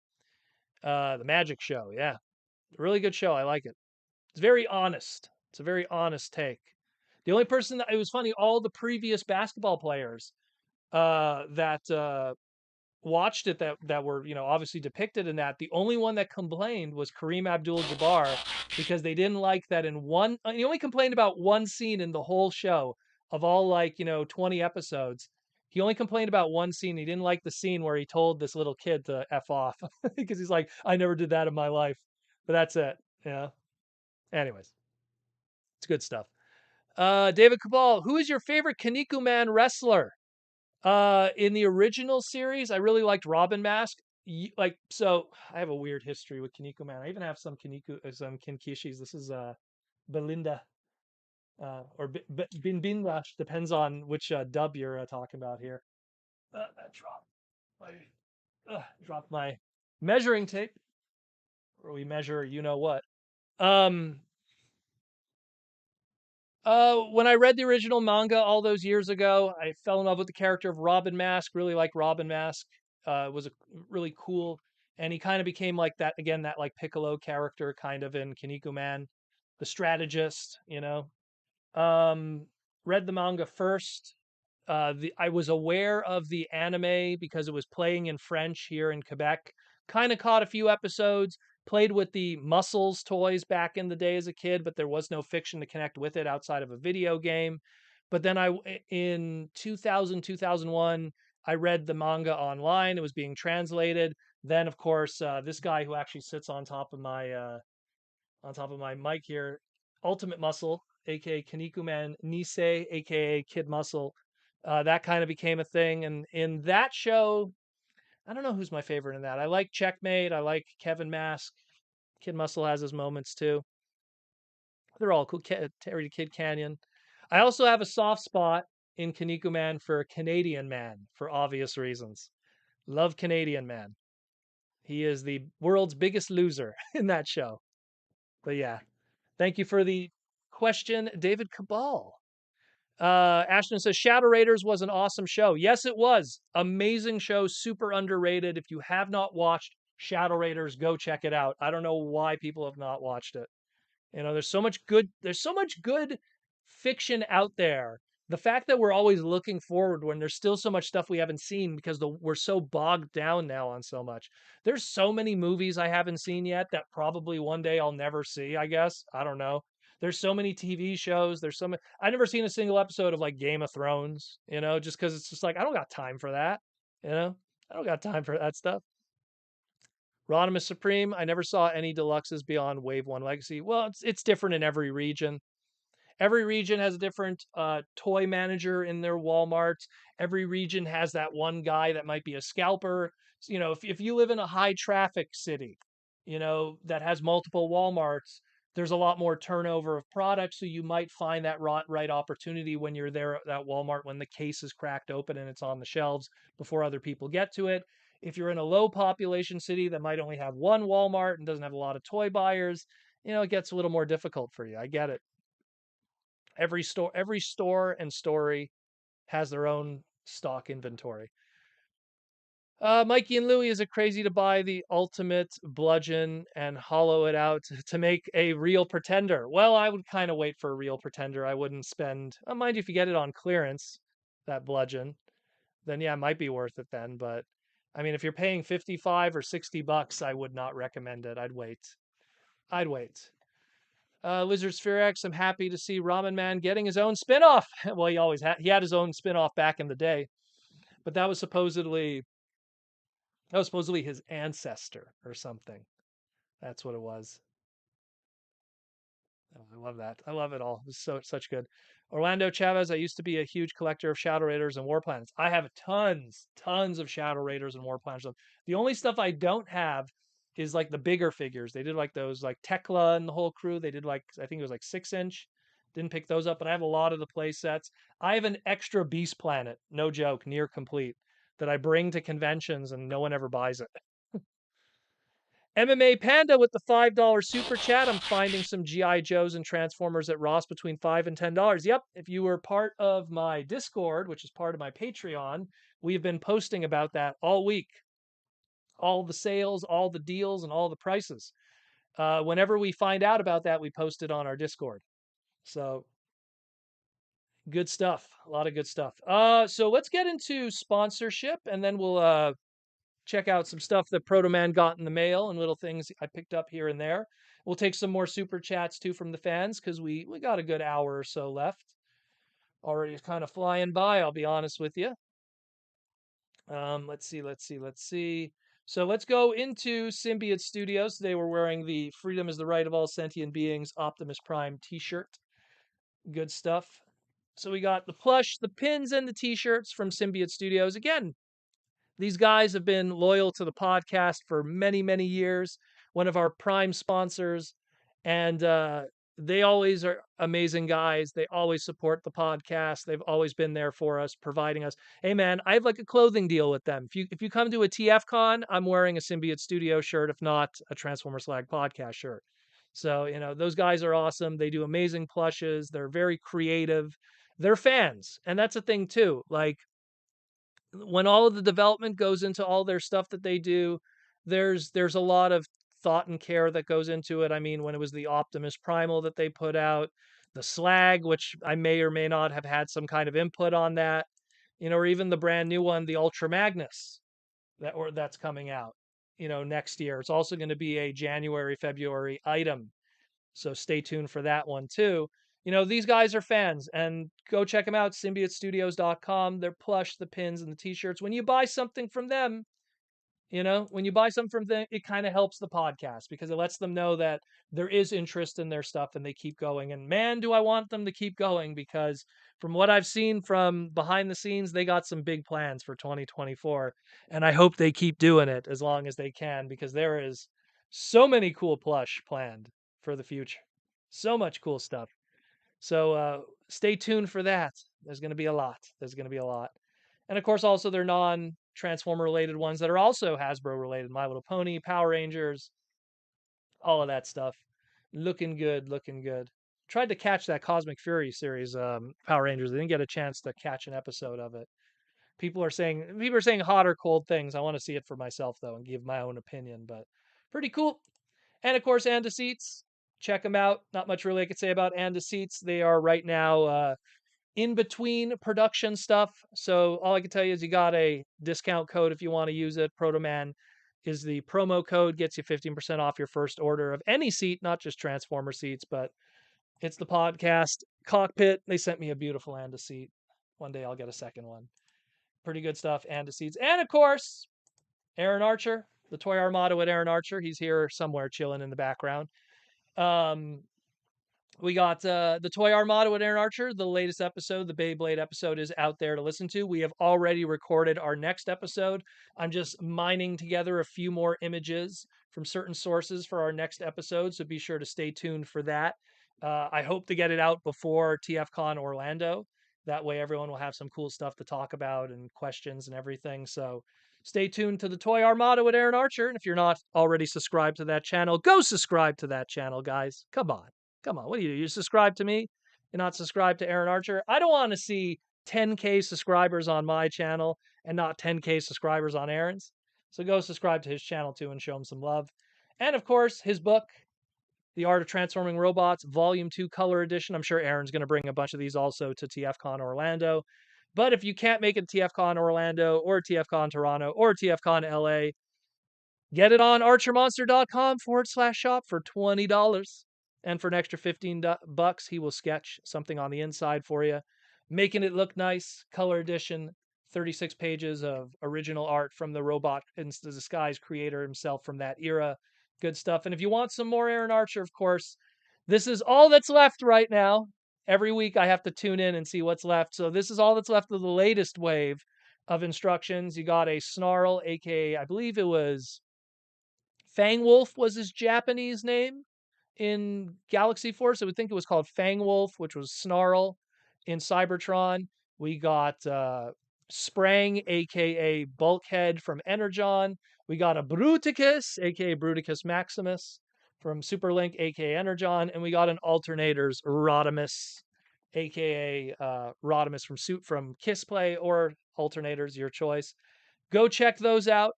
The Magic Show, yeah, really good show. I like it. It's very honest. It's a very honest take. The only person that it was funny, all the previous basketball players that watched it that were obviously depicted in that. The only one that complained was Kareem Abdul-Jabbar because they didn't like that in one. He only complained about one scene in the whole show of all 20 episodes. He only complained about one scene. He didn't like the scene where he told this little kid to f off because he's like, I never did that in my life. But that's it. Yeah. Anyways, it's good stuff. David Cabal, who is your favorite Kaniku Man wrestler? In the original series, I really liked Robin Mask. So I have a weird history with Kiniko Man. I even have some Kinkishis. This is Belinda or Binbinda, depends on which dub you're talking about here. Dropped my measuring tape, where we measure you know what. Um, when I read the original manga all those years ago, I fell in love with the character of Robin Mask. Really like Robin Mask. Was a really cool, and he kind of became like that again. That like Piccolo character, kind of in Kiniko Man, the strategist. Um, read the manga first. I was aware of the anime because it was playing in French here in Quebec. Kind of caught a few episodes. Played with the Muscles toys back in the day as a kid, but there was no fiction to connect with it outside of a video game. But then in 2000, 2001, I read the manga online. It was being translated. Then, of course, this guy who actually sits on top of my mic here, Ultimate Muscle, aka Kanikuman Nisei, aka Kid Muscle. That kind of became a thing. And in that show, I don't know who's my favorite in that. I like Checkmate. I like Kevin Mask. Kid Muscle has his moments too. They're all cool. Terry the Kid Canyon. I also have a soft spot in Kanikuman for Canadian Man for obvious reasons. Love Canadian Man. He is the world's biggest loser in that show. But yeah, thank you for the question, David Cabal. Ashton says Shadow Raiders was an awesome show. Yes, it was. Amazing show, super underrated. If you have not watched Shadow Raiders, go check it out. I don't know why people have not watched it. There's so much good fiction out there. The fact that we're always looking forward when there's still so much stuff we haven't seen because we're so bogged down now on so much. There's so many movies I haven't seen yet that probably one day I'll never see, I guess. I don't know. There's so many TV shows. There's so many. I've never seen a single episode of like Game of Thrones, just because it's just like, I don't got time for that. I don't got time for that stuff. Rodimus Supreme, I never saw any deluxes beyond Wave 1 Legacy. Well, it's different in every region. Every region has a different toy manager in their Walmarts. Every region has that one guy that might be a scalper. So, if you live in a high traffic city, that has multiple Walmarts, there's a lot more turnover of products. So you might find that right opportunity when you're there at that Walmart when the case is cracked open and it's on the shelves before other people get to it. If you're in a low population city that might only have one Walmart and doesn't have a lot of toy buyers, it gets a little more difficult for you. I get it. Every store and story has their own stock inventory. Mikey and Louie, is it crazy to buy the ultimate bludgeon and hollow it out to make a real pretender? Well, I would kind of wait for a real pretender. I wouldn't spend, mind you, if you get it on clearance, that bludgeon, then yeah, it might be worth it then. But I mean, if you're paying 55 or 60 bucks, I would not recommend it. I'd wait. Lizard Sphere X, I'm happy to see Ramen Man getting his own spin-off. Well, he had his own spin-off back in the day, but that was supposedly his ancestor or something. That's what it was. Oh, I love that. I love it all. It's such good. Orlando Chavez, I used to be a huge collector of Shadow Raiders and War Planets. I have tons of Shadow Raiders and War Planets. The only stuff I don't have is like the bigger figures. They did like those like Tekla and the whole crew. They did like I think it was like 6 inch. Didn't pick those up, but I have a lot of the play sets. I have an extra Beast Planet, no joke, near complete, that I bring to conventions and no one ever buys it. MMA Panda with the $5 super chat. I'm finding some GI Joes and Transformers at Ross between $5 and $10. Yep, if you were part of my Discord, which is part of my Patreon, we've been posting about that all week. All the sales, all the deals, and all the prices. Whenever we find out about that, we post it on our Discord. So good stuff. A lot of good stuff. So let's get into sponsorship, and then we'll check out some stuff that Proto Man got in the mail and little things I picked up here and there. We'll take some more super chats too from the fans because we got a good hour or so left. Already kind of flying by, I'll be honest with you. Let's see. So let's go into Symbiote Studios. They were wearing the Freedom is the Right of All Sentient Beings Optimus Prime t-shirt. Good stuff. So we got the plush, the pins, and the t-shirts from Symbiote Studios. Again, these guys have been loyal to the podcast for many, many years, one of our prime sponsors, and they always are amazing guys. They always support the podcast. They've always been there for us, providing us. Hey man, I have like a clothing deal with them. If you come to a TF Con, I'm wearing a Symbiote Studio shirt, if not a Transformer Slag podcast shirt. So, those guys are awesome. They do amazing plushes. They're very creative. They're fans. And that's a thing too. Like when all of the development goes into all their stuff that they do, there's a lot of thought and care that goes into it. I mean, when it was the Optimus Primal that they put out, the Slag, which I may or may not have had some kind of input on that, or even the brand new one, the Ultra Magnus that's coming out, next year. It's also going to be a January, February item. So stay tuned for that one too. These guys are fans and go check them out. SymbioteStudios.com. They're plush, the pins, and the t-shirts. When you buy something from them, when you buy something from them, it kind of helps the podcast because it lets them know that there is interest in their stuff and they keep going. And man, do I want them to keep going because from what I've seen from behind the scenes, they got some big plans for 2024. And I hope they keep doing it as long as they can because there is so many cool plush planned for the future. So much cool stuff. So stay tuned for that. There's going to be a lot. There's going to be a lot. And of course, also their non-Transformer related ones that are also Hasbro related. My Little Pony, Power Rangers, all of that stuff. Looking good, looking good. Tried to catch that Cosmic Fury series, Power Rangers. I didn't get a chance to catch an episode of it. People are saying hot or cold things. I want to see it for myself though and give my own opinion, but pretty cool. And of course, And Seats. Check them out. Not much really I could say about And Seats. They are right now in between production stuff. So all I can tell you is you got a discount code if you want to use it. Protoman is the promo code, gets you 15% off your first order of any seat, not just Transformer seats, but it's the podcast cockpit. They sent me a beautiful Anda seat. One day I'll get a second one. Pretty good stuff, Anda seats. And of course, Aaron Archer, the Toy Armada with Aaron Archer. He's here somewhere chilling in the background. We got the Toy Armada with Aaron Archer. The latest episode, the Beyblade episode, is out there to listen to. We have already recorded our next episode. I'm just mining together a few more images from certain sources for our next episode, so be sure to stay tuned for that. I hope to get it out before TFCon Orlando. That way, everyone will have some cool stuff to talk about and questions and everything. So stay tuned to the Toy Armada with Aaron Archer. And if you're not already subscribed to that channel, go subscribe to that channel, guys. Come on. Come on, what do? You subscribe to me? You're not subscribed to Aaron Archer? I don't want to see 10K subscribers on my channel and not 10K subscribers on Aaron's. So go subscribe to his channel too and show him some love. And of course, his book, The Art of Transforming Robots, Volume 2 Color Edition. I'm sure Aaron's going to bring a bunch of these also to TFCon Orlando. But if you can't make it to TFCon Orlando or TFCon Toronto or TFCon LA, get it on archermonster.com/shop for $20. And for an extra 15 bucks, he will sketch something on the inside for you, making it look nice. Color edition, 36 pages of original art from the Robot in Disguise creator himself from that era. Good stuff. And if you want some more Aaron Archer, of course, This is all that's left right now. Every week I have to tune in and see what's left. So this is all that's left of the latest wave of instructions. You got a Snarl, aka I believe it was Fangwolf was his Japanese name in Galaxy Force. I would think it was called Fangwolf, which was Snarl in Cybertron. We got Sprang, aka Bulkhead from Energon. We got a Bruticus, aka Bruticus Maximus from Superlink, aka Energon, and we got an Alternators Rodimus, aka Rodimus from Kissplay, or Alternators, your choice. Go check those out.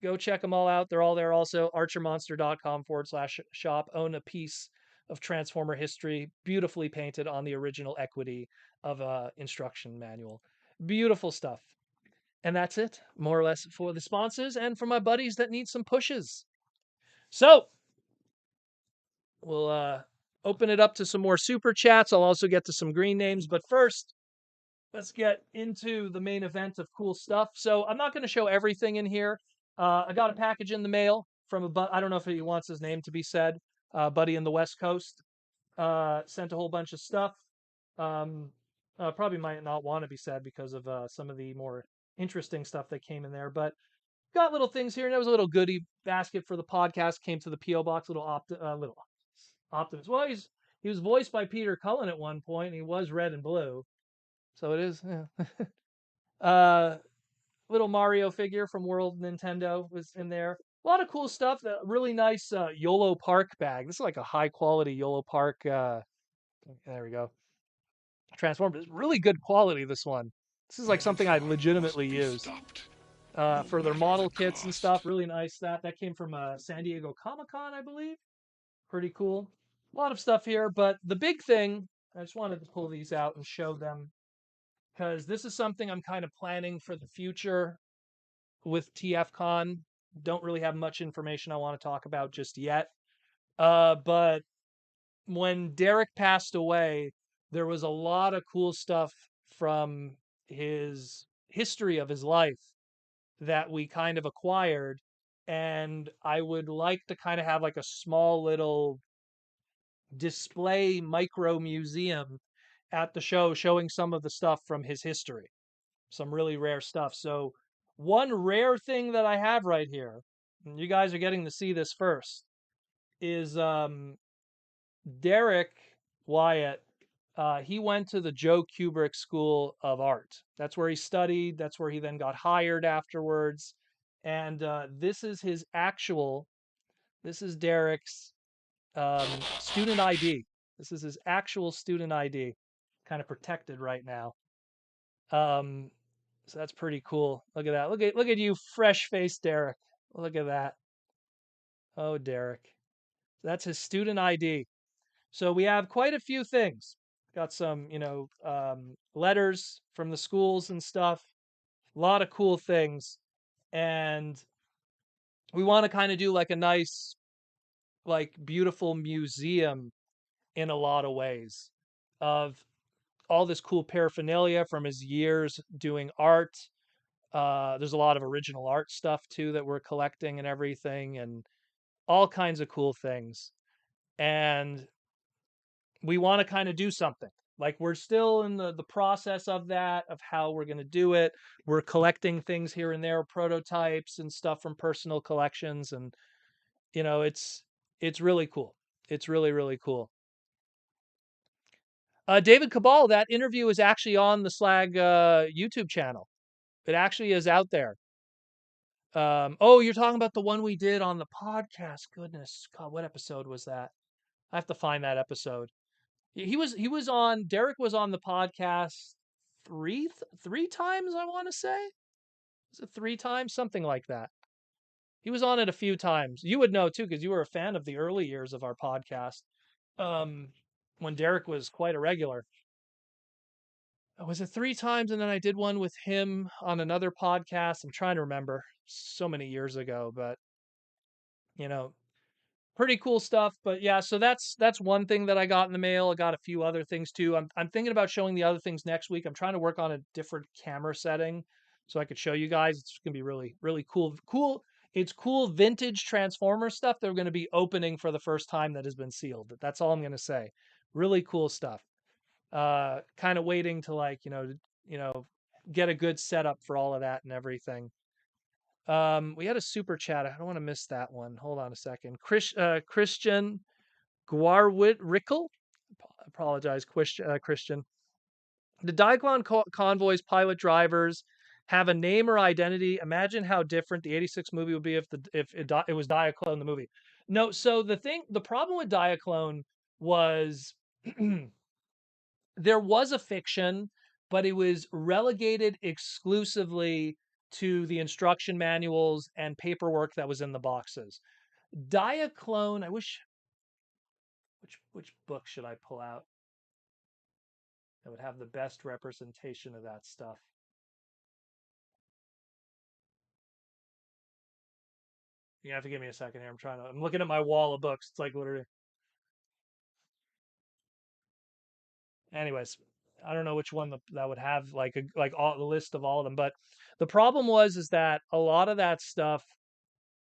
Go check them all out. They're all there also. Archermonster.com/shop. Own a piece of Transformer history, beautifully painted on the original equity of a instruction manual. Beautiful stuff. And that's it, more or less, for the sponsors and for my buddies that need some pushes. So we'll open it up to some more super chats. I'll also get to some green names, but first, let's get into the main event of cool stuff. So I'm not going to show everything in here. I got a package in the mail from I don't know if he wants his name to be said. Buddy in the West Coast sent a whole bunch of stuff. Probably might not want to be said because of some of the more interesting stuff that came in there. But got little things here, and there was a little goodie basket for the podcast. Came to the PO box, little Optimus. Well, he was voiced by Peter Cullen at one point, and he was red and blue. So it is. Yeah. Little Mario figure from World Nintendo was in there. A lot of cool stuff. A really nice YOLO Park bag. This is like a high quality YOLO Park. There we go. Transformed. It's really good quality, this one. This is like something I'd legitimately use. For their model kits and stuff. Really nice. That came from San Diego Comic-Con, I believe. Pretty cool. A lot of stuff here, but the big thing, I just wanted to pull these out and show them, because this is something I'm kind of planning for the future with TFCon. Don't really have much information I want to talk about just yet. But when Derek passed away, there was a lot of cool stuff from his history of his life that we kind of acquired. And I would like to kind of have like a small little display micro museum at the show showing some of the stuff from his history. Some really rare stuff. So one rare thing that I have right here, and you guys are getting to see this first, is Derek Wyatt. He went to the Joe Kubrick School of Art. That's where he studied. That's where he then got hired afterwards. And this is Derek's student ID. This is his actual student ID. Kind of protected right now. So that's pretty cool. Look at that. Look at you, fresh-faced Derek. Look at that. Oh, Derek. That's his student ID. So we have quite a few things. Got some, letters from the schools and stuff. A lot of cool things. And we want to kind of do like a nice, like beautiful museum in a lot of ways of all this cool paraphernalia from his years doing art. There's a lot of original art stuff too that we're collecting and everything, and all kinds of cool things. And we want to kind of do something. Like we're still in the process of that, of how we're going to do it. We're collecting things here and there, prototypes and stuff from personal collections, and it's really cool. It's really, really cool. David Cabal, that interview is actually on the Slag YouTube channel. It actually is out there. Oh, you're talking about the one we did on the podcast. Goodness, God, what episode was that? I have to find that episode. He was on. Derek was on the podcast three times. I want to say, is it 3 times? Something like that. He was on it a few times. You would know too, because you were a fan of the early years of our podcast. When Derek was quite a regular. Was it 3 times? And then I did one with him on another podcast. I'm trying to remember, so many years ago, but pretty cool stuff. But yeah, so that's one thing that I got in the mail. I got a few other things too. I'm thinking about showing the other things next week. I'm trying to work on a different camera setting so I could show you guys. It's gonna be really, really cool. it's cool vintage Transformer stuff they're going to be opening for the first time that has been sealed. That's all I'm going to say. Really cool stuff. Kind of waiting to like, you know, get a good setup for all of that and everything. We had a super chat. I don't want to miss that one. Hold on a second. Christian Guarwit Rickle. Apologize, Christian. The Diaclone convoys, pilot drivers have a name or identity. Imagine how different the '86 movie would be if it was Diaclone the movie. No, so the problem with Diaclone was there was a fiction, but it was relegated exclusively to the instruction manuals and paperwork that was in the boxes. Diaclone, I wish which book should I pull out that would have the best representation of that stuff? You have to give me a second here. I'm looking at my wall of books. It's like literally. Anyways, I don't know which one that would have like all the list of all of them, but the problem is that a lot of that stuff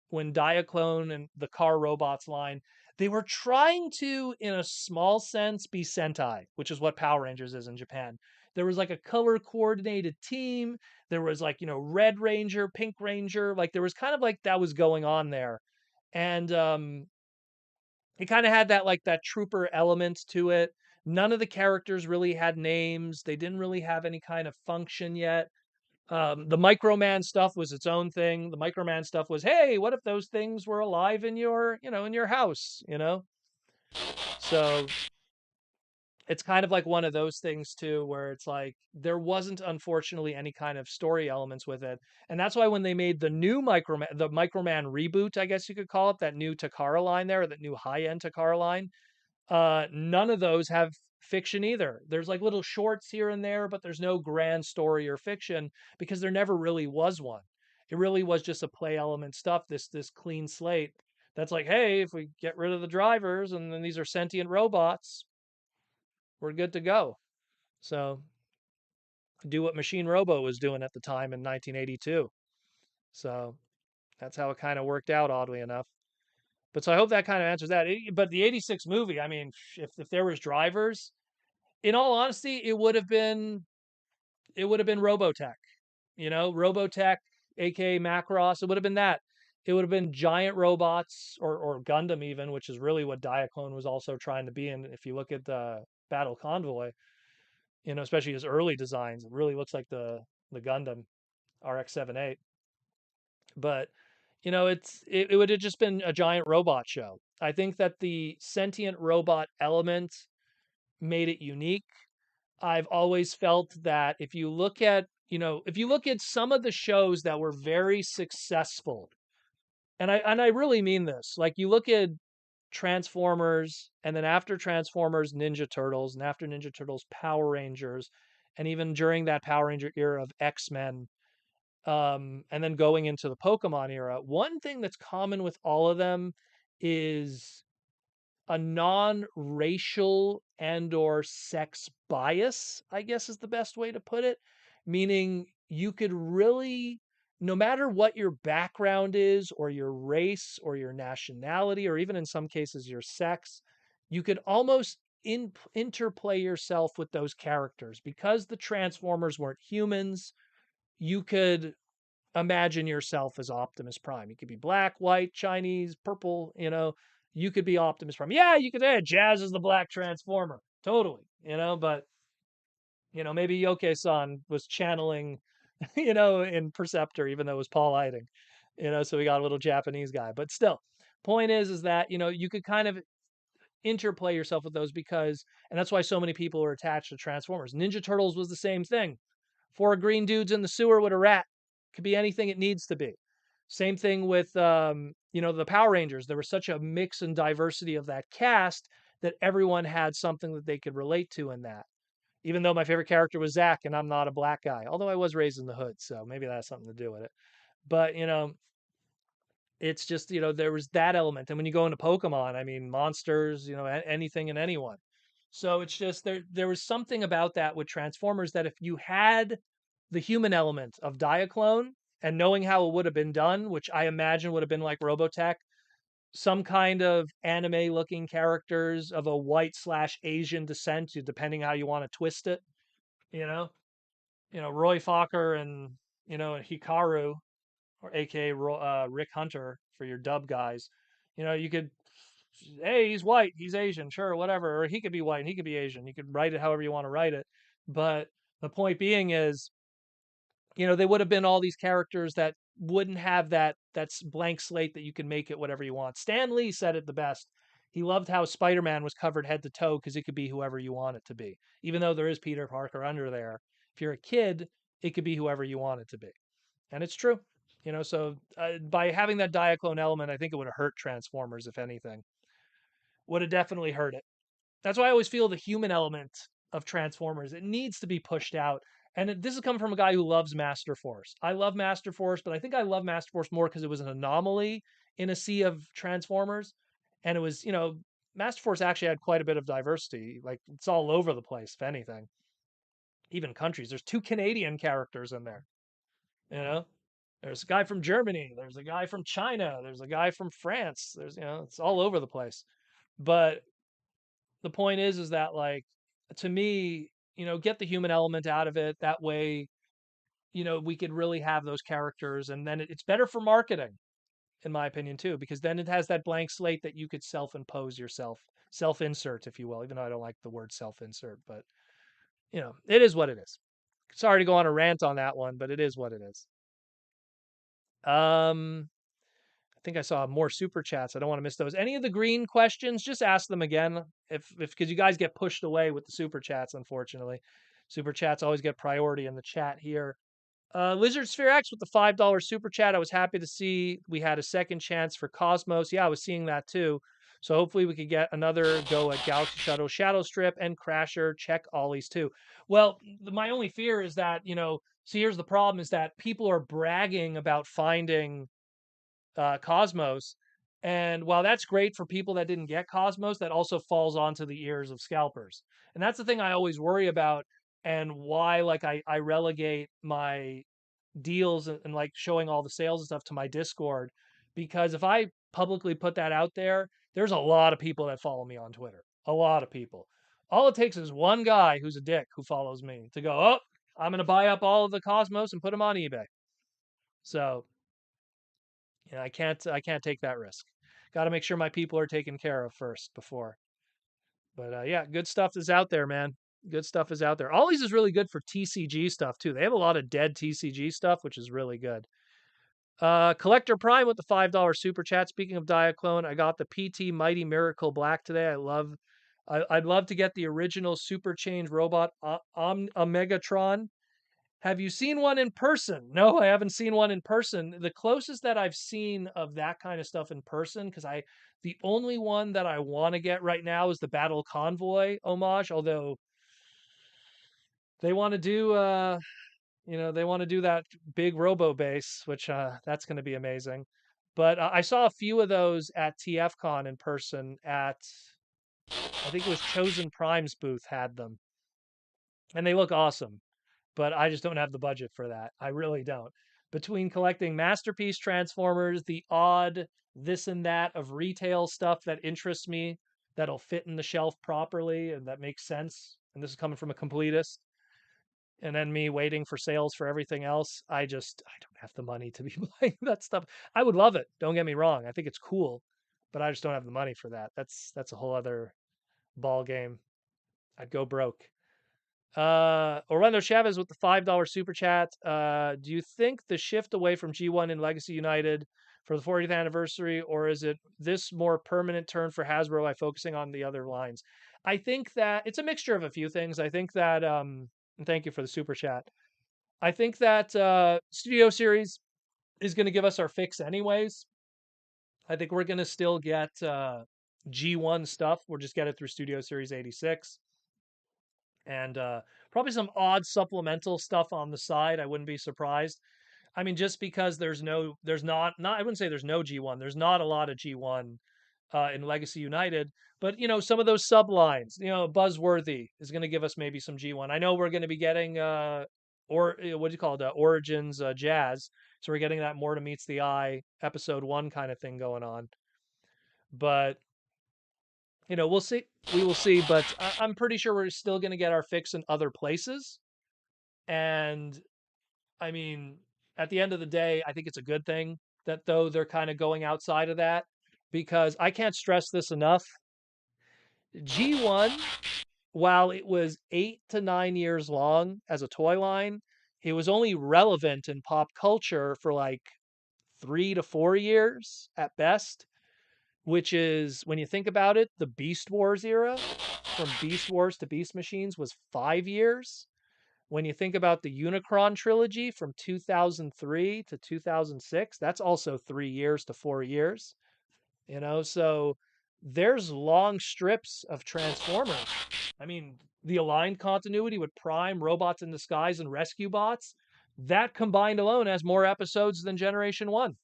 when Diaclone and the Car Robots line, they were trying to, in a small sense, be Sentai, which is what Power Rangers is in Japan. There was like a color coordinated team. There was like, Red Ranger, Pink Ranger. Like there was kind of like that was going on there. And it kind of had that like that trooper element to it. None of the characters really had names. They didn't really have any kind of function yet. The Microman stuff was its own thing. The Microman stuff was, hey, what if those things were alive in your, in your house, So it's kind of like one of those things too, where it's like there wasn't unfortunately any kind of story elements with it, and that's why when they made the Microman reboot, I guess you could call it, that new Takara line there, that new high end Takara line, none of those have fiction either. There's like little shorts here and there, but there's no grand story or fiction because there never really was one. It really was just a play element stuff, this clean slate that's like, hey, if we get rid of the drivers and then these are sentient robots, we're good to go. So do what Machine Robo was doing at the time in 1982. So that's how it kind of worked out, oddly enough. But so I hope that kind of answers that. But the '86 movie, I mean, if there was drivers, in all honesty, it would have been Robotech. Robotech, aka Macross. It would have been that. It would have been giant robots or Gundam even, which is really what Diaclone was also trying to be. And if you look at the Battle Convoy, especially his early designs, it really looks like the Gundam RX-78. But it would have just been a giant robot show. I think that the sentient robot element made it unique. I've always felt that if you look at some of the shows that were very successful, and I really mean this, like you look at Transformers, and then after Transformers, Ninja Turtles, and after Ninja Turtles, Power Rangers, and even during that Power Ranger era of X-Men, and then going into the Pokemon era, one thing that's common with all of them is a non-racial and or sex bias, I guess is the best way to put it. Meaning you could really, no matter what your background is, or your race, or your nationality, or even in some cases your sex, you could almost interplay yourself with those characters because the Transformers weren't humans. You could imagine yourself as Optimus Prime. You could be black, white, Chinese, purple, you could be Optimus Prime. Yeah, you could say Jazz is the black Transformer. Totally, but maybe Yoke-san was channeling, in Perceptor, even though it was Paul Eiding, so we got a little Japanese guy. But still, point is that, you could kind of interplay yourself with those and that's why so many people are attached to Transformers. Ninja Turtles was the same thing. Four green dudes in the sewer with a rat. Could be anything it needs to be. Same thing with the Power Rangers. There was such a mix and diversity of that cast that everyone had something that they could relate to in that. Even though my favorite character was Zach and I'm not a black guy, although I was raised in the hood, so maybe that has something to do with it. But it's just, there was that element. And when you go into Pokemon, I mean, monsters, anything and anyone. So it's just there was something about that with Transformers that if you had the human element of Diaclone and knowing how it would have been done, which I imagine would have been like Robotech, some kind of anime looking characters of a white slash Asian descent, depending how you want to twist it, you know, Roy Fokker and, Hikaru, or AKA Rick Hunter for your dub guys. You could, hey, he's white, he's Asian, sure, whatever. Or he could be white and he could be Asian. You could write it however you want to write it. But the point being is, they would have been all these characters that wouldn't have that's blank slate that you can make it whatever you want. Stan Lee said it the best. He loved how Spider-Man was covered head to toe because it could be whoever you want it to be. Even though there is Peter Parker under there, if you're a kid, it could be whoever you want it to be. And it's true. So by having that Diaclone element, I think it would have hurt Transformers, if anything. Would have definitely hurt it. That's why I always feel the human element of Transformers, it needs to be pushed out. And this is coming from a guy who loves Master Force. I love Master Force, but I think I love Master Force more because it was an anomaly in a sea of Transformers. And it was, Master Force actually had quite a bit of diversity. Like, it's all over the place, if anything. Even countries. There's 2 Canadian characters in there. There's a guy from Germany. There's a guy from China. There's a guy from France. There's, it's all over the place. But the point is that, like, to me, get the human element out of it. That way, we could really have those characters, and then it's better for marketing, in my opinion, too, because then it has that blank slate that you could self-impose yourself, self-insert, if you will, even though I don't like the word self-insert, but it is what it is. Sorry to go on a rant on that one, but it is what it is. I think I saw more super chats. I don't want to miss those. Any of the green questions, just ask them again. If because you guys get pushed away with the super chats, unfortunately. Super chats always get priority in the chat here. Lizard Sphere X with the $5 super chat. I was happy to see we had a second chance for Cosmos. Yeah, I was seeing that too. So hopefully we could get another go at Galaxy Shuttle, Shadow Strip, and Crasher. Check Ollies too. Well, my only fear is that, see, here's the problem is that people are bragging about finding Cosmos. And while that's great for people that didn't get Cosmos, that also falls onto the ears of scalpers. And that's the thing I always worry about, and why, like, I relegate my deals and like showing all the sales and stuff to my Discord. Because if I publicly put that out there, there's a lot of people that follow me on Twitter. A lot of people. All it takes is one guy who's a dick who follows me to go, oh, I'm going to buy up all of the Cosmos and put them on eBay. So I can't take that risk. Got to make sure my people are taken care of first before. But yeah, good stuff is out there, man. Good stuff is out there. Ollie's is really good for TCG stuff too. They have a lot of dead TCG stuff, which is really good. Collector Prime with the $5 super chat. Speaking of Diaclone, I got the PT Mighty Miracle Black today. I'd love to get the original Super Change robot Megatron. Have you seen one in person? No, I haven't seen one in person. The closest that I've seen of that kind of stuff in person, because the only one that I want to get right now is the Battle Convoy homage, although they want to do they want to do that big robo base, which that's going to be amazing. But I saw a few of those at TFCon in person at, I think it was Chosen Prime's booth had them. And they look awesome. But I just don't have the budget for that. I really don't. Between collecting Masterpiece Transformers, the odd this and that of retail stuff that interests me, that'll fit in the shelf properly and that makes sense, and this is coming from a completist, and then me waiting for sales for everything else, I don't have the money to be buying that stuff. I would love it. Don't get me wrong. I think it's cool, but I just don't have the money for that. That's a whole other ball game. I'd go broke. Orlando Chavez with the $5 super chat. Do you think the shift away from G1 in Legacy United for the 40th anniversary, or is it this more permanent turn for Hasbro by focusing on the other lines? I think that it's a mixture of a few things. I think that, and thank you for the super chat. I think that Studio Series is going to give us our fix anyways. I think we're going to still get G1 stuff. We'll just get it through Studio Series 86. And probably some odd supplemental stuff on the side. I wouldn't be surprised. I mean, just because there's not, I wouldn't say there's no G1. There's not a lot of G1 in Legacy United, but some of those sublines, Buzzworthy is going to give us maybe some G1. I know we're going to be getting or what do you call it, Origins Jazz. So we're getting that more to meets the eye episode 1 kind of thing going on. But we'll see. We will see. But I'm pretty sure we're still going to get our fix in other places. And I mean, at the end of the day, I think it's a good thing that though they're kind of going outside of that, because I can't stress this enough. G1, while it was 8 to 9 years long as a toy line, it was only relevant in pop culture for like 3 to 4 years at best, which is, when you think about it, the Beast Wars era from Beast Wars to Beast Machines was 5 years. When you think about the Unicron trilogy from 2003 to 2006, that's also 3 years to 4 years. So there's long strips of Transformers. I mean, the aligned continuity with Prime, Robots in Disguise, and Rescue Bots, that combined alone has more episodes than Generation 1.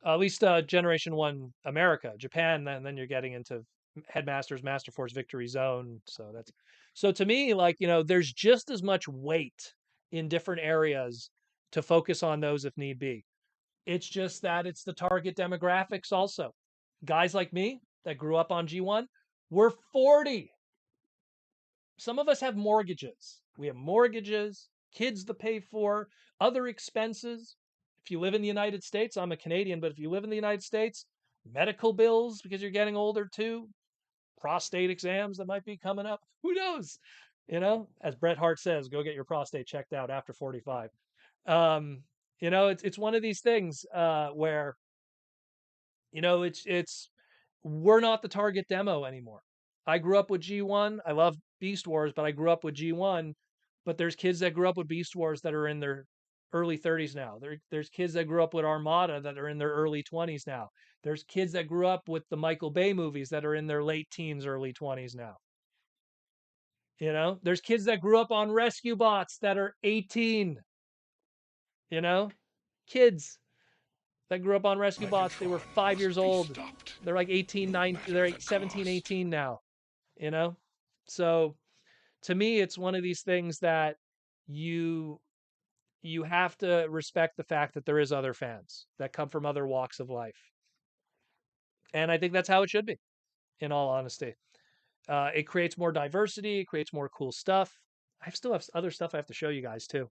At least Generation 1 America. Japan, then you're getting into Headmasters, Master Force, Victory Zone. So to me, like, there's just as much weight in different areas to focus on those if need be. It's just that it's the target demographics also. Guys like me that grew up on G1, we're 40. Some of us have mortgages. We have mortgages, kids to pay for, other expenses. If you live in the United States, I'm a Canadian, but if you live in the United States, medical bills because you're getting older too, prostate exams that might be coming up. Who knows? As Bret Hart says, go get your prostate checked out after 45. It's one of these things where it's we're not the target demo anymore. I grew up with G1. I love Beast Wars, but I grew up with G1. But there's kids that grew up with Beast Wars that are in their early 30s now. There's kids that grew up with Armada that are in their early 20s now. There's kids that grew up with the Michael Bay movies that are in their late teens, early 20s now. There's kids that grew up on Rescue Bots that are 18. Kids that grew up on Rescue Bots, they were 5 years old. They're like 18, 19, they're 17, 18 now. So to me, it's one of these things that you have to respect the fact that there is other fans that come from other walks of life. And I think that's how it should be, in all honesty. It creates more diversity. It creates more cool stuff. I still have other stuff I have to show you guys too.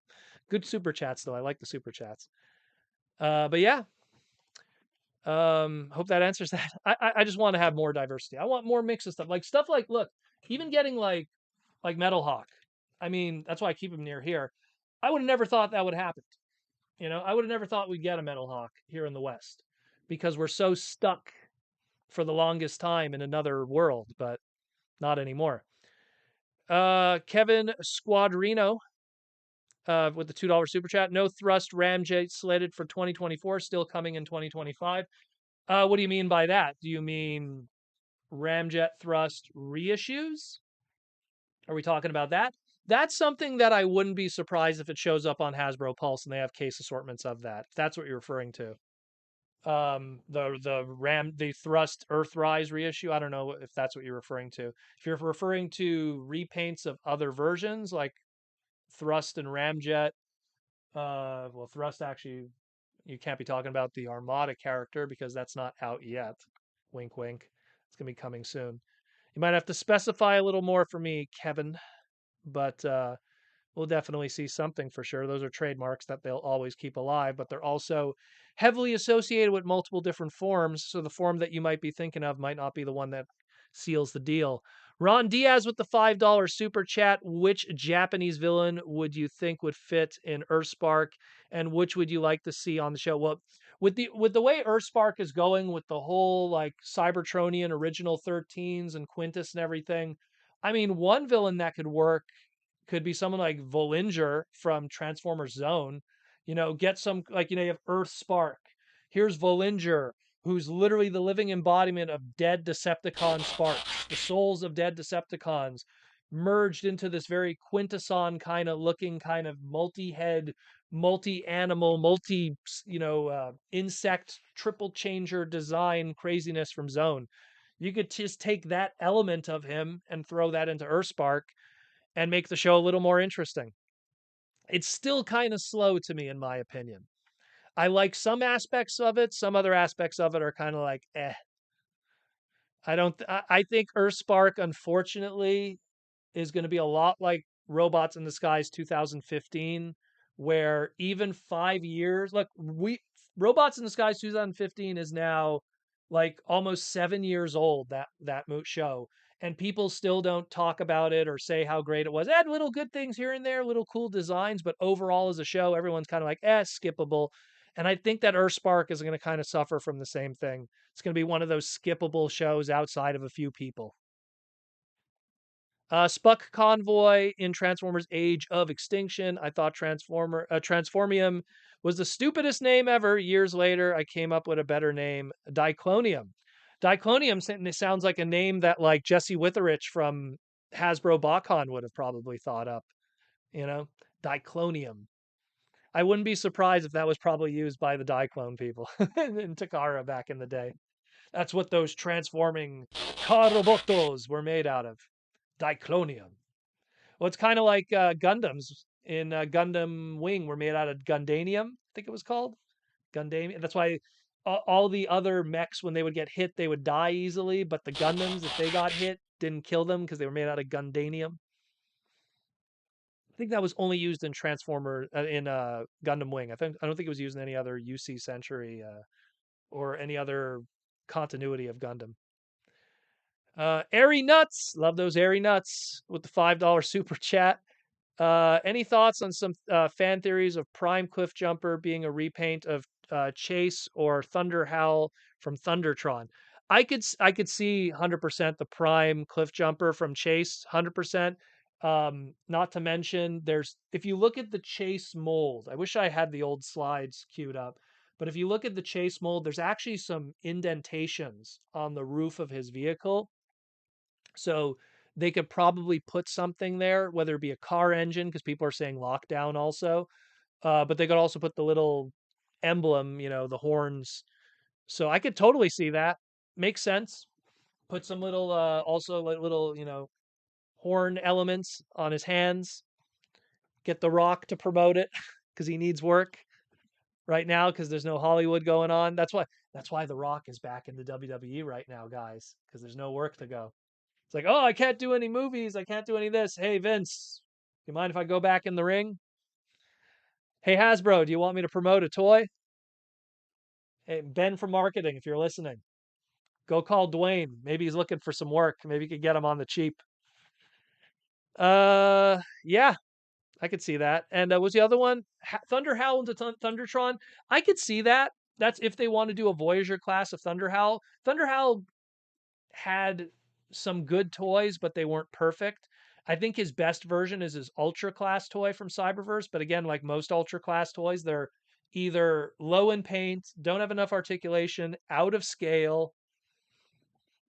Good super chats though. I like the super chats. But yeah, hope that answers that. I just want to have more diversity. I want more mix of stuff like look, even getting like Metal Hawk. I mean, that's why I keep him near here. I would have never thought that would happen. I would have never thought we'd get a Metal Hawk here in the West because we're so stuck for the longest time in another world, but not anymore. Kevin Squadrino with the $2 super chat. No thrust ramjet slated for 2024, still coming in 2025. What do you mean by that? Do you mean ramjet thrust reissues? Are we talking about that? That's something that I wouldn't be surprised if it shows up on Hasbro Pulse and they have case assortments of that. If that's what you're referring to. The thrust Earthrise reissue. I don't know if that's what you're referring to. If you're referring to repaints of other versions like Thrust and Ramjet, well, Thrust actually, you can't be talking about the Armada character because that's not out yet. Wink, wink. It's gonna be coming soon. You might have to specify a little more for me, Kevin, but we'll definitely see something for sure. Those are trademarks that they'll always keep alive, but they're also heavily associated with multiple different forms. So the form that you might be thinking of might not be the one that seals the deal. Ron Diaz with the $5 super chat. Which Japanese villain would you think would fit in Earthspark, and which would you like to see on the show? Well, with the way Earthspark is going, with the whole like Cybertronian original 13s and Quintus and everything, I mean, one villain that could work could be someone like Voyager from Transformers Zone. Get some, like, you have Earthspark. Here's Voyager, who's literally the living embodiment of dead Decepticon sparks, the souls of dead Decepticons, merged into this very quintesson kind of looking, kind of multi-head, multi-animal, insect triple changer design craziness from Zone. You could just take that element of him and throw that into Earthspark and make the show a little more interesting. It's still kind of slow to me, in my opinion. I like some aspects of it. Some other aspects of it are kind of like, eh. I don't. I think Earthspark, unfortunately, is going to be a lot like Robots in Disguise 2015, where even 5 years, look, we Robots in Disguise 2015 is now like almost 7 years old. That show, and people still don't talk about it or say how great it was. It had little good things here and there, little cool designs, but overall as a show, everyone's kind of like, skippable. And I think that Earthspark is going to kind of suffer from the same thing. It's going to be one of those skippable shows outside of a few people. Spuck Convoy in Transformers Age of Extinction. I thought Transformium was the stupidest name ever. Years later, I came up with a better name, Diclonium. Diclonium sounds like a name that like Jesse Witherich from Hasbro Bacon would have probably thought up, you know? Diclonium. I wouldn't be surprised if that was probably used by the Diclone people in Takara back in the day. That's what those transforming Karobotos were made out of. Diclonium. Well, it's kind of like Gundams in Gundam Wing were made out of Gundanium, I think it was called. Gundamium. That's why all the other mechs, when they would get hit, they would die easily. But the Gundams, if they got hit, didn't kill them because they were made out of Gundanium. I think that was only used in Gundam Wing. I don't think it was used in any other UC Century or any other continuity of Gundam. Airy Nuts, love those Airy Nuts with the $5 super chat. Any thoughts on some fan theories of Prime Cliffjumper being a repaint of Chase or Thunder Howl from Thundertron? I could see 100% the Prime Cliffjumper from Chase, 100%. Not to mention, if you look at the Chase mold, I wish I had the old slides queued up, but if you look at the Chase mold, there's actually some indentations on the roof of his vehicle, so they could probably put something there, whether it be a car engine, because people are saying lockdown also. But they could also put the little emblem, the horns. So I could totally see that. Makes sense. Put some little, also like little, horn elements on his hands. Get The Rock to promote it because he needs work right now because there's no Hollywood going on. That's why The Rock is back in the WWE right now, guys, because there's no work to go. It's like, oh, I can't do any movies. I can't do any of this. Hey, Vince, you mind if I go back in the ring? Hey, Hasbro, do you want me to promote a toy? Hey, Ben from marketing, if you're listening, go call Dwayne. Maybe he's looking for some work. Maybe you could get him on the cheap. Yeah, I could see that. And was the other one Thunder Howl into Thundertron? I could see that. That's if they want to do a Voyager class of Thunder Howl. Thunder Howl had some good toys, but they weren't perfect. I think his best version is his Ultra Class toy from Cyberverse. But again, like most Ultra Class toys, they're either low in paint, don't have enough articulation, out of scale.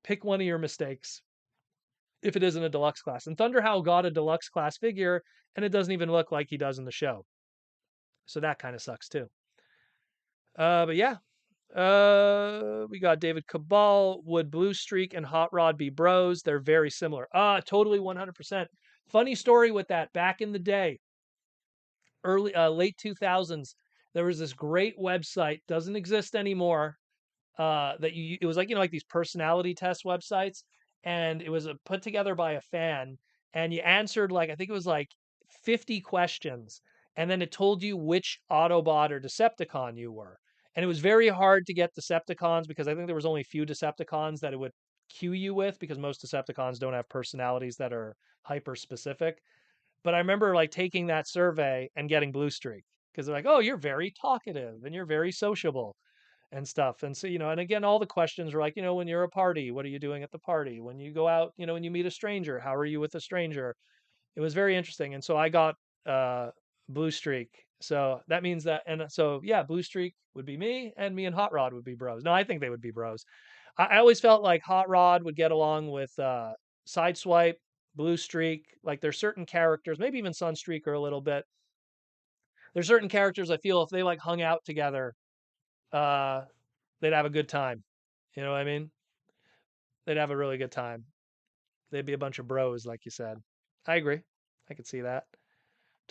Pick one of your mistakes if it isn't a deluxe class. And Thunderhowl got a deluxe class figure, and it doesn't even look like he does in the show. So that kind of sucks too. But yeah, we got David Cabal. Would Blue Streak and Hot Rod be bros? They're very similar. Totally 100%. Funny story with that. Back in the day, late 2000s, there was this great website, doesn't exist anymore. It was like, like these personality test websites, and it was put together by a fan, and you answered like, I think it was like 50 questions, and then it told you which Autobot or Decepticon you were. And it was very hard to get Decepticons because I think there was only a few Decepticons that it would queue you with, because most Decepticons don't have personalities that are hyper specific. But I remember like taking that survey and getting Blue Streak because they're like, oh, you're very talkative and you're very sociable and stuff. And so, and again, all the questions were like, when you're a party, what are you doing at the party? When you go out, when you meet a stranger, how are you with a stranger? It was very interesting. And so I got Blue Streak. So that means that, and so yeah, Blue Streak would be me, and me and Hot Rod would be bros. No, I think they would be bros. I always felt like Hot Rod would get along with Sideswipe, Blue Streak. Like there's certain characters, maybe even Sunstreaker a little bit. There's certain characters I feel if they like hung out together, uh, they'd have a good time. You know what I mean? They'd have a really good time. They'd be a bunch of bros, like you said. I agree. I could see that.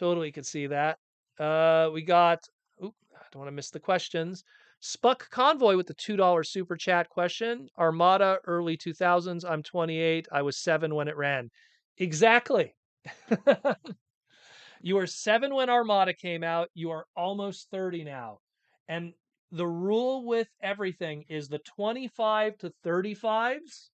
Totally could see that. We got, oop, I don't want to miss the questions. Spuck Convoy with the $2 super chat question. Armada, early 2000s. I'm 28. I was 7 when it ran. Exactly. You were 7 when Armada came out. You are almost 30 now. And the rule with everything is the 25 to 35s.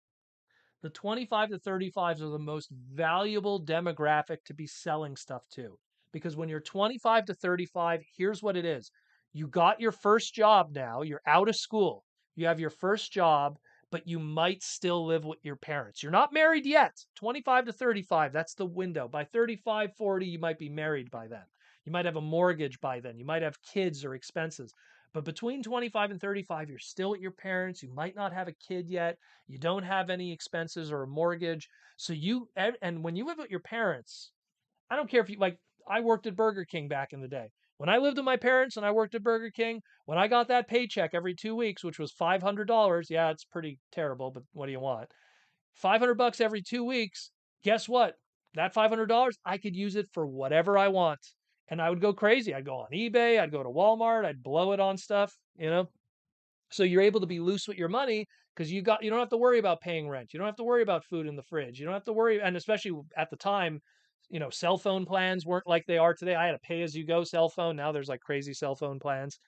The 25 to 35s are the most valuable demographic to be selling stuff to. Because when you're 25 to 35, here's what it is. You got your first job now, you're out of school, you have your first job, but you might still live with your parents. You're not married yet. 25 to 35, that's the window. By 35, 40, you might be married by then. You might have a mortgage by then. You might have kids or expenses. But between 25 and 35, you're still with your parents. You might not have a kid yet. You don't have any expenses or a mortgage. So and when you live with your parents, I don't care if you like, I worked at Burger King back in the day. When I lived with my parents and I worked at Burger King, when I got that paycheck every 2 weeks, which was $500, yeah, it's pretty terrible, but what do you want? $500 every 2 weeks. Guess what? That $500, I could use it for whatever I want. And I would go crazy. I'd go on eBay, I'd go to Walmart, I'd blow it on stuff, you know? So you're able to be loose with your money because you don't have to worry about paying rent. You don't have to worry about food in the fridge. You don't have to worry, and especially at the time, cell phone plans weren't like they are today. I had a pay as you go cell phone. Now there's like crazy cell phone plans.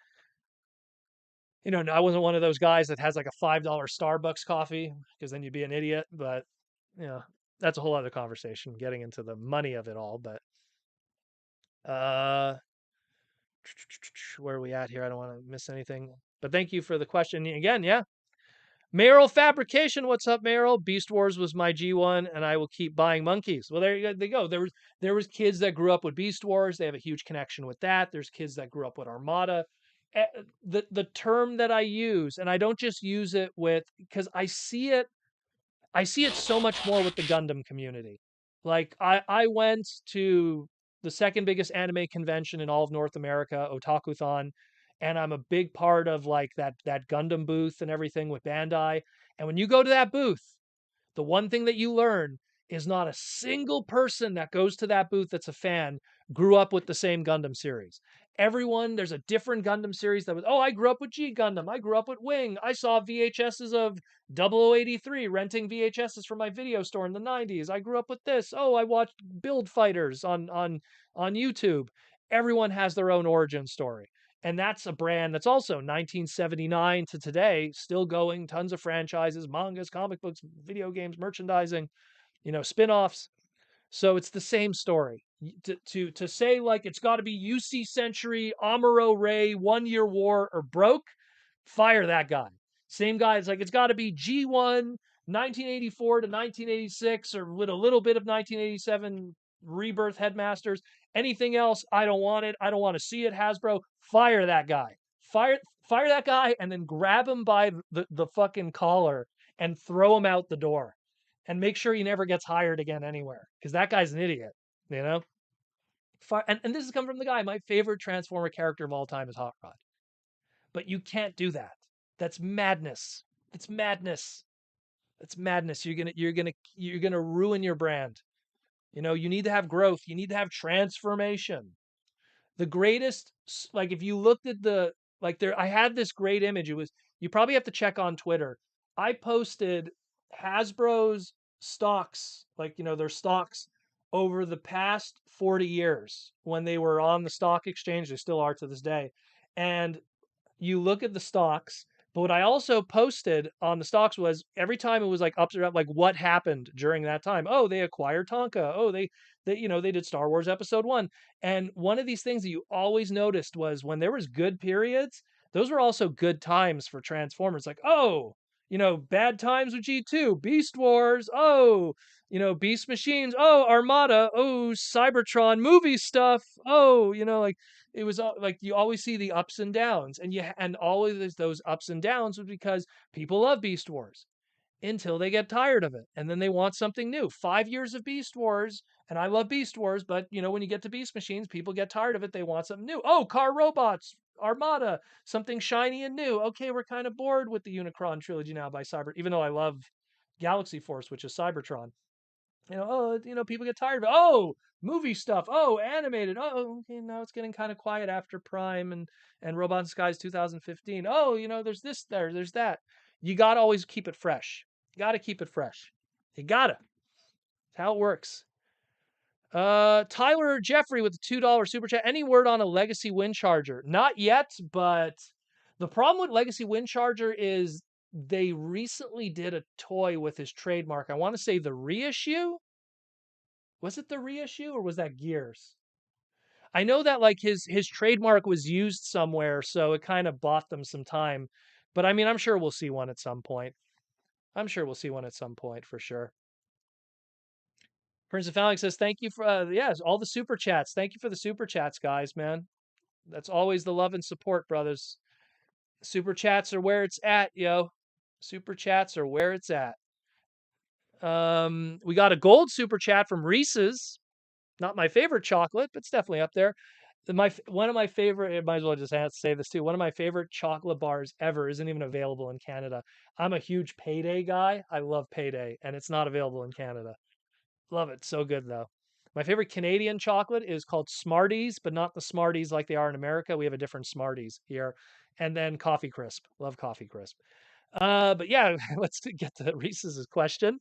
I wasn't one of those guys that has like a $5 Starbucks coffee because then you'd be an idiot. But you know, that's a whole other conversation, getting into the money of it all. But uh where are we at here? I don't want to miss anything. But thank you for the question again. Yeah. Meryl Fabrication, what's up, Meryl? Beast Wars was my G1, and I will keep buying monkeys. Well, they go. There was kids that grew up with Beast Wars. They have a huge connection with that. There's kids that grew up with Armada. The term that I use, and I don't just use it with because I see it so much more with the Gundam community. Like I went to the second biggest anime convention in all of North America, Otakuthon, and I'm a big part of like that Gundam booth and everything with Bandai. And when you go to that booth, the one thing that you learn is not a single person that goes to that booth that's a fan grew up with the same Gundam series. Everyone, there's a different Gundam series that was, oh, I grew up with G Gundam. I grew up with Wing. I saw VHSs of 0083, renting VHSs from my video store in the 90s. I grew up with this. Oh, I watched Build Fighters on YouTube. Everyone has their own origin story. And that's a brand that's also 1979 to today, still going, tons of franchises, mangas, comic books, video games, merchandising, spin-offs. So it's the same story. To say like it's got to be UC Century, Amuro Ray, 1 Year War, or broke, fire that guy. Same guy. It's like it's got to be G1, 1984 to 1986, or with a little bit of 1987 Rebirth Headmasters. Anything else, I don't want it. I don't want to see it. Hasbro, fire that guy. Fire that guy, and then grab him by the fucking collar and throw him out the door and make sure he never gets hired again anywhere because that guy's an idiot, you know? And this has come from the guy. My favorite Transformer character of all time is Hot Rod. But you can't do that. That's madness. It's madness. It's madness. You're gonna ruin your brand. You need to have growth. You need to have transformation. The greatest, like if you looked at I had this great image. You probably have to check on Twitter. I posted Hasbro's stocks, their stocks over the past 40 years when they were on the stock exchange. They still are to this day. And you look at the stocks, but what I also posted on the stocks was every time it was like ups or down, like what happened during that time. Oh, they acquired Tonka. Oh, they did Star Wars Episode 1. And one of these things that you always noticed was when there was good periods, those were also good times for Transformers. Like, oh, bad times with G2, Beast Wars, oh, Beast Machines, oh, Armada, oh, Cybertron movie stuff, oh, like it was like you always see the ups and downs, and all of those ups and downs was because people love Beast Wars until they get tired of it, and then they want something new. 5 years of Beast Wars, and I love Beast Wars, but when you get to Beast Machines, people get tired of it. They want something new. Oh, car robots, Armada, something shiny and new. Okay, we're kind of bored with the Unicron trilogy now by even though I love Galaxy Force, which is Cybertron. People get tired of it. Oh, movie stuff. Oh, animated. Oh, okay, now it's getting kind of quiet after Prime and Robot in Skies 2015. Oh, there's this there, there's that. You got to always keep it fresh. You got to keep it fresh. You got to. That's how it works. Tyler Jeffrey with the $2 super chat. Any word on a Legacy Wind Charger? Not yet, but the problem with Legacy Wind Charger is they recently did a toy with his trademark. I want to say the reissue. Was it the reissue or was that Gears? I know that like his trademark was used somewhere, so it kind of bought them some time. But I mean, I'm sure we'll see one at some point. I'm sure we'll see one at some point for sure. Prince of Alex says, thank you for, yes, all the super chats. Thank you for the super chats, guys, man. That's always the love and support, brothers. Super chats are where it's at, yo. Super chats are where it's at. We got a gold super chat from Reese's. Not my favorite chocolate, but it's definitely up there. One of my favorite, I might as well just have to say this too. One of my favorite chocolate bars ever isn't even available in Canada. I'm a huge Payday guy. I love Payday, and it's not available in Canada. Love it. So good though. My favorite Canadian chocolate is called Smarties, but not the Smarties like they are in America. We have a different Smarties here. And then Coffee Crisp. Love Coffee Crisp. But yeah, let's get to Reese's question.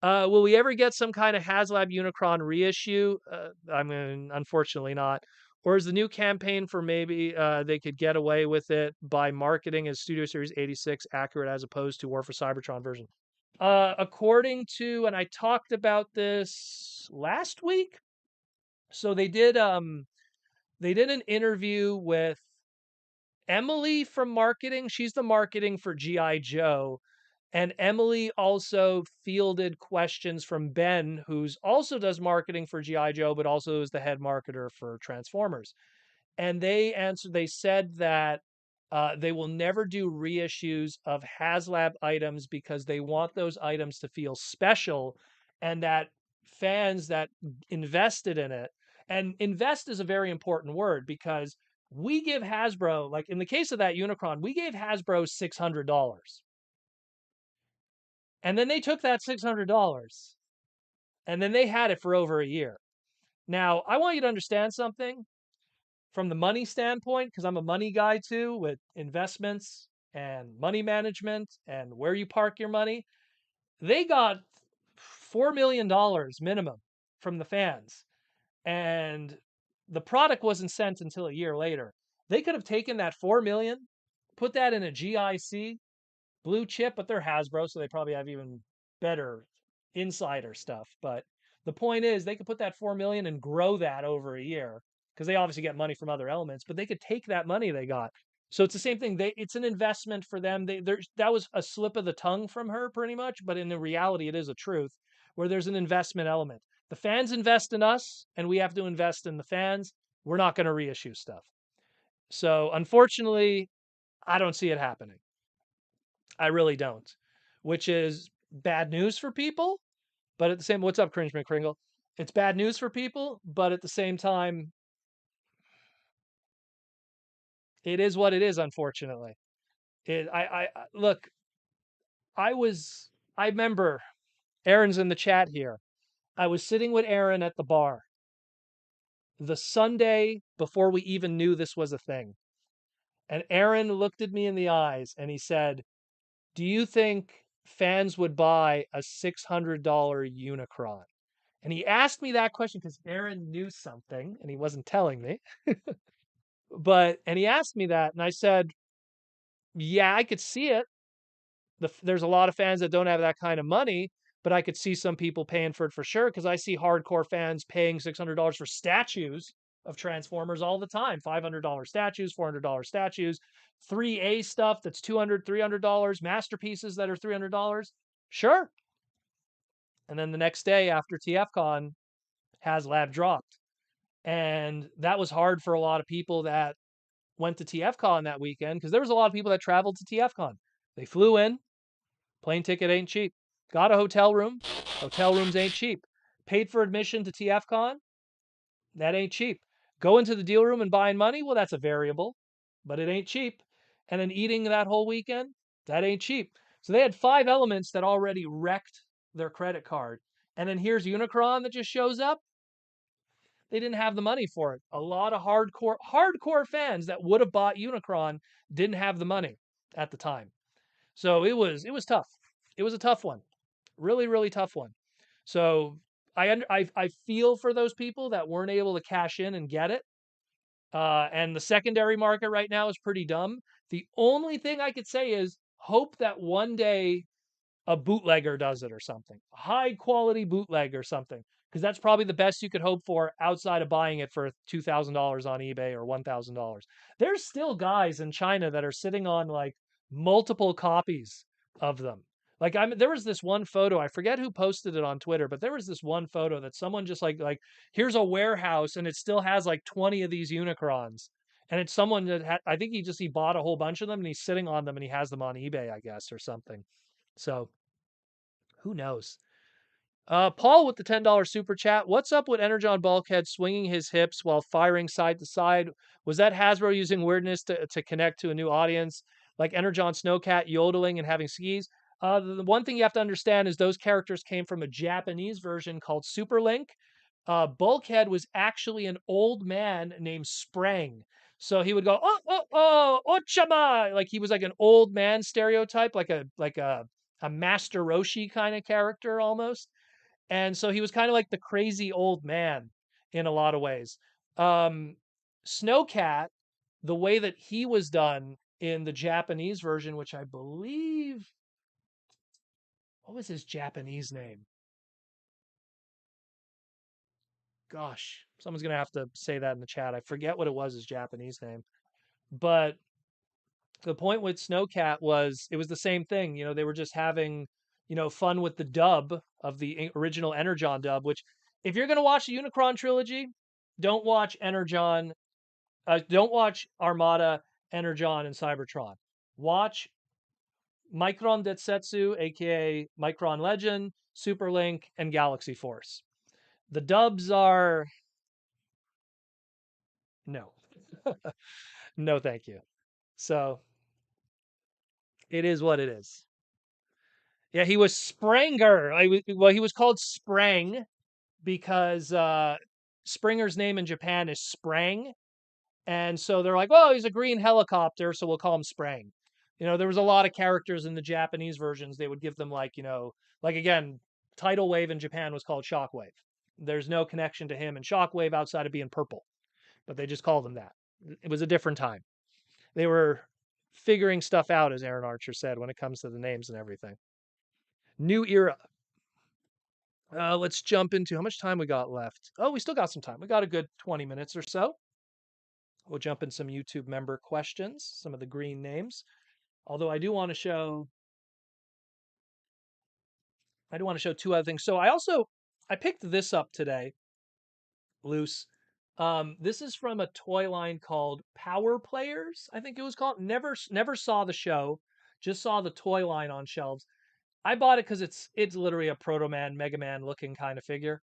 Will we ever get some kind of HasLab Unicron reissue? I mean, unfortunately not. Or is the new campaign for maybe they could get away with it by marketing as Studio Series 86 accurate as opposed to War for Cybertron version? According to, and I talked about this last week. So they did an interview with Emily from marketing. She's the marketing for GI Joe, and Emily also fielded questions from Ben, who's also does marketing for GI Joe, but also is the head marketer for Transformers. And they said that they will never do reissues of HasLab items because they want those items to feel special, and that fans that invested in it, and invest is a very important word because we give Hasbro, like in the case of that Unicron, we gave Hasbro $600. And then they took that $600 and then they had it for over a year. Now, I want you to understand something from the money standpoint, because I'm a money guy too, with investments and money management and where you park your money. They got $4 million minimum from the fans, and the product wasn't sent until a year later. They could have taken that 4 million, put that in a GIC blue chip, but they're Hasbro, so they probably have even better insider stuff. But the point is, they could put that 4 million and grow that over a year because they obviously get money from other elements, but they could take that money they got. So it's the same thing. It's an investment for them. That was a slip of the tongue from her, pretty much, but in the reality, it is a truth where there's an investment element. The fans invest in us, and we have to invest in the fans. We're not going to reissue stuff. So unfortunately, I don't see it happening. I really don't, which is bad news for people. But at the same, what's up, Cringe McCringle? It's bad news for people, but at the same time, it is what it is. Unfortunately, look. I remember Aaron's in the chat here. I was sitting with Aaron at the bar the Sunday before we even knew this was a thing, and Aaron looked at me in the eyes and he said, "Do you think fans would buy a $600 Unicron?" And he asked me that question because Aaron knew something and he wasn't telling me. And he asked me that, and I said, "Yeah, I could see it. There's a lot of fans that don't have that kind of money, but I could see some people paying for it for sure because I see hardcore fans paying $600 for statues of Transformers all the time. $500 statues, $400 statues, 3A stuff that's $200, $300, masterpieces that are $300. Sure." And then the next day after TFCon, HasLab dropped. And that was hard for a lot of people that went to TFCon that weekend because there was a lot of people that traveled to TFCon. They flew in, plane ticket ain't cheap. Got a hotel room, hotel rooms ain't cheap. Paid for admission to TFCon, that ain't cheap. Going to the deal room and buying money, well, that's a variable, but it ain't cheap. And then eating that whole weekend, that ain't cheap. So they had 5 elements that already wrecked their credit card. And then here's Unicron that just shows up. they didn't have the money for it. A lot of hardcore fans that would have bought Unicron didn't have the money at the time. So it was tough. It was a tough one. Really, really tough one. So I feel for those people that weren't able to cash in and get it. And the secondary market right now is pretty dumb. The only thing I could say is hope that one day a bootlegger does it or something, a high quality bootleg or something, because that's probably the best you could hope for outside of buying it for $2,000 on eBay or $1,000. There's still guys in China that are sitting on like multiple copies of them. Like there was this one photo, I forget who posted it on Twitter, but there was this one photo that someone just like here's a warehouse and it still has like 20 of these Unicrons. And it's someone that I think he bought a whole bunch of them and he's sitting on them and he has them on eBay, I guess, or something. So who knows? Paul with the $10 super chat. What's up with Energon Bulkhead swinging his hips while firing side to side? Was that Hasbro using weirdness to connect to a new audience, like Energon Snowcat yodeling and having skis? The one thing you have to understand is those characters came from a Japanese version called Super Link. Bulkhead was actually an old man named Sprang. So he would go, oh, Ochama! Like he was like an old man stereotype, like a Master Roshi kind of character almost. And so he was kind of like the crazy old man in a lot of ways. Um, Snowcat, the way that he was done in the Japanese version, which I believe, what was his Japanese name? Gosh, someone's gonna have to say that in the chat. I forget what it was his Japanese name, but the point with Snowcat was it was the same thing. They were just having, fun with the dub of the original Energon dub, which if you're going to watch the Unicron trilogy, don't watch Energon, don't watch Armada, Energon, and Cybertron. Watch Micron Detsetsu, aka Micron Legend, Super Link, and Galaxy Force. The dubs are no. No, thank you. So it is what it is. Yeah, he was Spranger. Well, he was called Sprang because Springer's name in Japan is Sprang, and so they're like, "Oh, he's a green helicopter, so we'll call him Sprang." There was a lot of characters in the Japanese versions. They would give them like again, Tidal Wave in Japan was called Shockwave. There's no connection to him and Shockwave outside of being purple, but they just called him that. It was a different time. They were figuring stuff out, as Aaron Archer said, when it comes to the names and everything. New era. Let's jump into how much time we got left. Oh, we still got some time. We got a good 20 minutes or so. We'll jump in some YouTube member questions, some of the green names. Although I do want to show two other things. So I picked this up today, loose. This is from a toy line called Power Players, I think it was called. Never saw the show, just saw the toy line on shelves. I bought it because it's literally a Proto Man, Mega Man looking kind of figure.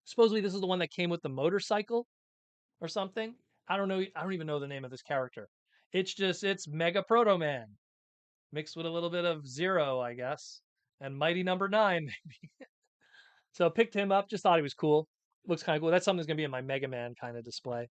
Supposedly this is the one that came with the motorcycle or something. I don't know. I don't even know the name of this character. It's Mega Proto Man mixed with a little bit of Zero, I guess, and Mighty Number Nine. So I picked him up. Just thought he was cool. Looks kind of cool. That's something that's gonna be in my Mega Man kind of display.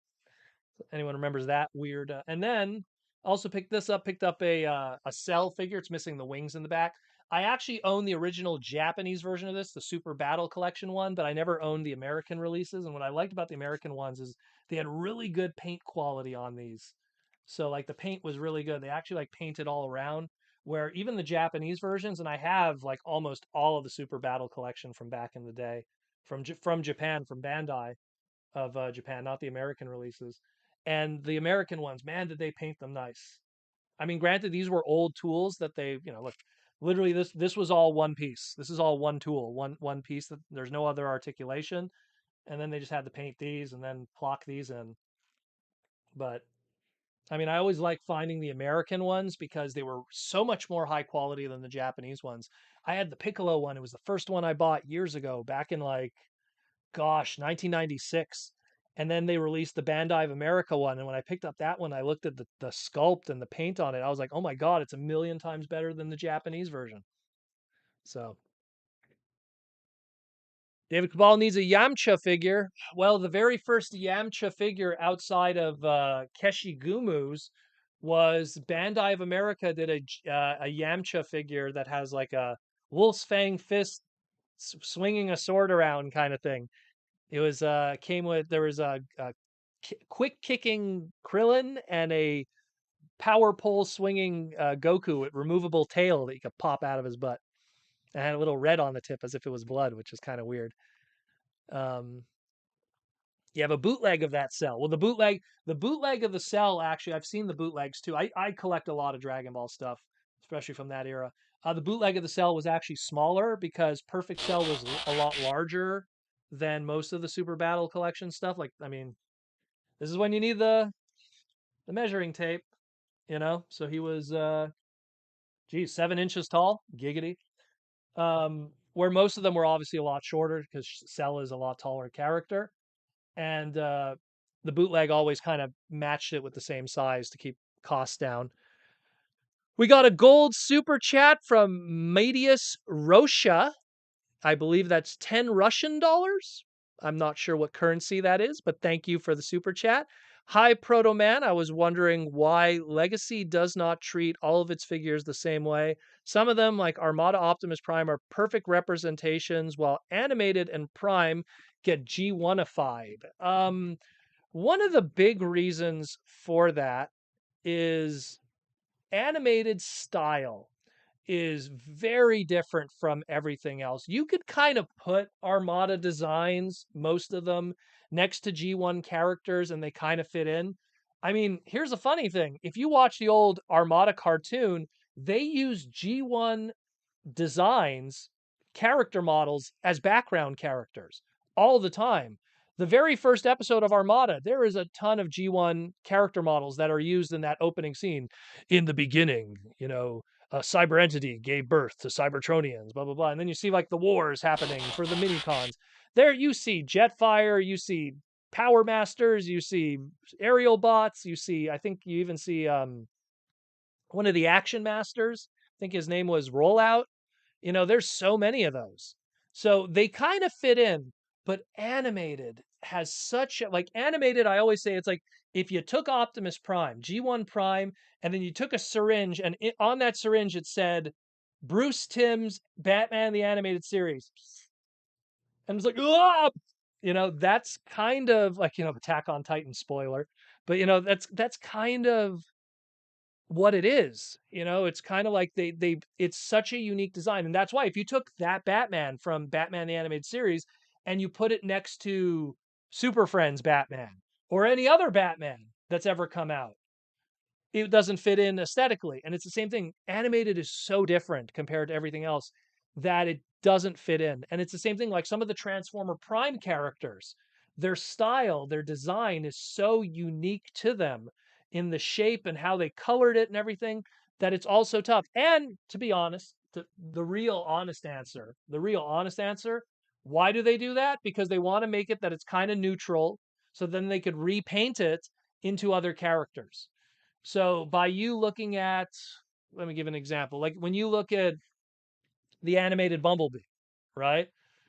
Anyone remembers that weird? And then also picked this up. Picked up a Cell figure. It's missing the wings in the back. I actually own the original Japanese version of this, the Super Battle Collection one, but I never owned the American releases. And what I liked about the American ones is they had really good paint quality on these. So like the paint was really good. They actually like painted all around. Where even the Japanese versions, and I have like almost all of the Super Battle Collection from back in the day, from Japan, from Bandai of Japan, not the American releases. And the American ones, man, did they paint them nice. I mean, granted, these were old tools that they, look, literally this was all one piece. This is all one tool, one piece. That there's no other articulation, and then they just had to paint these and then plock these in. But I mean, I always like finding the American ones because they were so much more high quality than the Japanese ones. I had the Piccolo one. It was the first one I bought years ago, back in like, gosh, 1996. And then they released the Bandai of America one. And when I picked up that one, I looked at the sculpt and the paint on it. I was like, oh my God, it's a million times better than the Japanese version. So David Cabal needs a Yamcha figure. Well, the very first Yamcha figure outside of Keshigumu's was Bandai of America did a Yamcha figure that has like a wolf's fang fist swinging a sword around kind of thing. It was came with there was a quick kicking Krillin and a power pole swinging Goku with removable tail that you could pop out of his butt. And had a little red on the tip as if it was blood, which is kind of weird. Um, you have a bootleg of that cell. Well, the bootleg of the cell, actually, I've seen the bootlegs too. I collect a lot of Dragon Ball stuff, especially from that era. The bootleg of the cell was actually smaller because Perfect Cell was a lot larger than most of the Super Battle collection stuff. Like, I mean, this is when you need the measuring tape, you know. So he was, geez, 7 inches tall, giggity. Where most of them were obviously a lot shorter because Cell is a lot taller character, and the bootleg always kind of matched it with the same size to keep costs down. We got a gold super chat from Medius Rosha. I believe that's 10 Russian dollars. I'm not sure what currency that is, but thank you for the super chat. Hi, Proto Man. I was wondering why Legacy does not treat all of its figures the same way. Some of them, like Armada Optimus Prime, are perfect representations, while Animated and Prime get G1ified. One of the big reasons for that is animated style is very different from everything else. You could kind of put Armada designs, most of them, next to G1 characters and they kind of fit in. I mean, here's a funny thing. If you watch the old Armada cartoon, they use G1 designs, character models as background characters all the time. The very first episode of Armada, there is a ton of G1 character models that are used in that opening scene. In the beginning, a cyber entity gave birth to Cybertronians, blah, blah, blah. And then you see like the wars happening for the mini cons. There you see Jetfire, you see Power Masters, you see aerial bots, you see, I think you even see one of the Action Masters. I think his name was Rollout. There's so many of those. So they kind of fit in, but animated has such like animated, I always say it's like if you took Optimus Prime, G1 Prime, and then you took a syringe and on that syringe it said Bruce Timm's Batman the Animated Series. And it's like, oh, that's kind of like, Attack on Titan spoiler, but that's kind of what it is. It's kind of like it's such a unique design. And that's why if you took that Batman from Batman the Animated Series and you put it next to Super Friends Batman or any other Batman that's ever come out, it doesn't fit in aesthetically. And it's the same thing. Animated is so different compared to everything else that it doesn't fit in. And it's the same thing like some of the Transformer Prime characters. Their style, their design is so unique to them in the shape and how they colored it and everything that it's also tough. And to be honest, the real honest answer, why do they do that? Because they want to make it that it's kind of neutral so then they could repaint it into other characters. So by you looking at, let me give an example. Like when you look at the animated Bumblebee, right?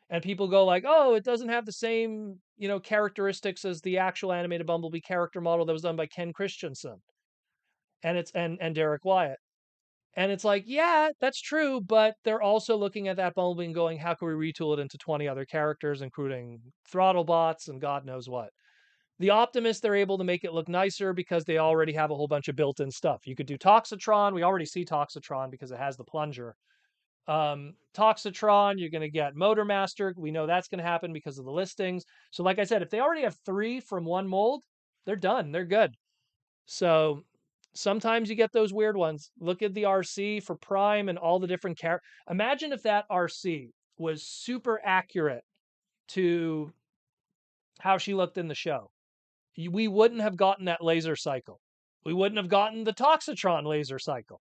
And people go like, "Oh, it doesn't have the same, characteristics as the actual animated Bumblebee character model that was done by Ken Christensen and it's and Derek Wyatt." And it's like, yeah, that's true, but they're also looking at that Bumblebee and going, "How can we retool it into 20 other characters, including throttle bots and God knows what?" The Optimus, they're able to make it look nicer because they already have a whole bunch of built-in stuff. You could do Toxitron. We already see Toxitron because it has the plunger. Toxitron, you're going to get Motor Master. We know that's going to happen because of the listings. So like I said, if they already have 3 from one mold, they're done. They're good. So sometimes you get those weird ones. Look at the RC for Prime and all the different characters. Imagine if that RC was super accurate to how she looked in the show. We wouldn't have gotten that laser cycle. We wouldn't have gotten the Toxitron laser cycle,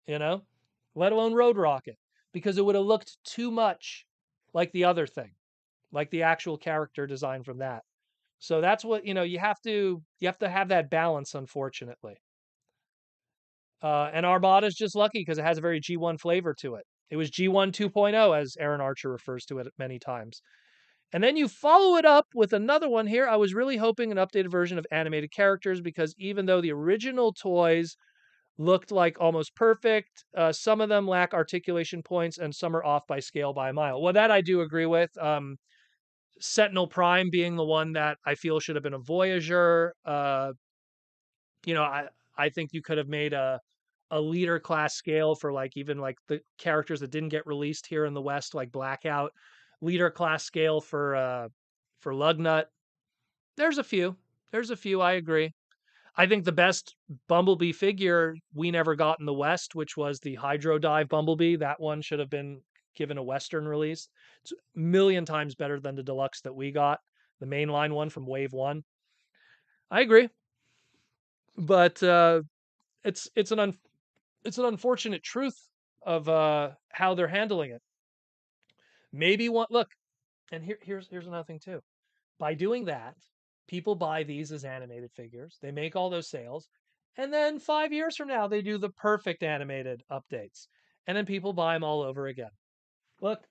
you know, let alone Road Rocket, because it would have looked too much like the other thing, like the actual character design from that. So that's what, you have to have that balance, unfortunately. And Armada is just lucky because it has a very G1 flavor to it. It was G1 2.0, as Aaron Archer refers to it many times. And then you follow it up with another one here. I was really hoping an updated version of animated characters because even though the original toys looked like almost perfect, some of them lack articulation points and some are off by scale by a mile. Well, that I do agree with. Sentinel Prime being the one that I feel should have been a Voyager. You know, I think you could have made a leader class scale for like even like the characters that didn't get released here in the West, like Blackout. Leader class scale for Lugnut. There's a few. There's a few. I agree. I think the best Bumblebee figure we never got in the West, which was the Hydro Dive Bumblebee. That one should have been given a Western release. It's a million times better than the deluxe that we got, the mainline one from Wave One. I agree, but it's it's an unfortunate truth of how they're handling it. Maybe one look, and here's another thing too. By doing that, people buy these as animated figures. They make all those sales. And then 5 years from now, they do the perfect animated updates. And then people buy them all over again. Look,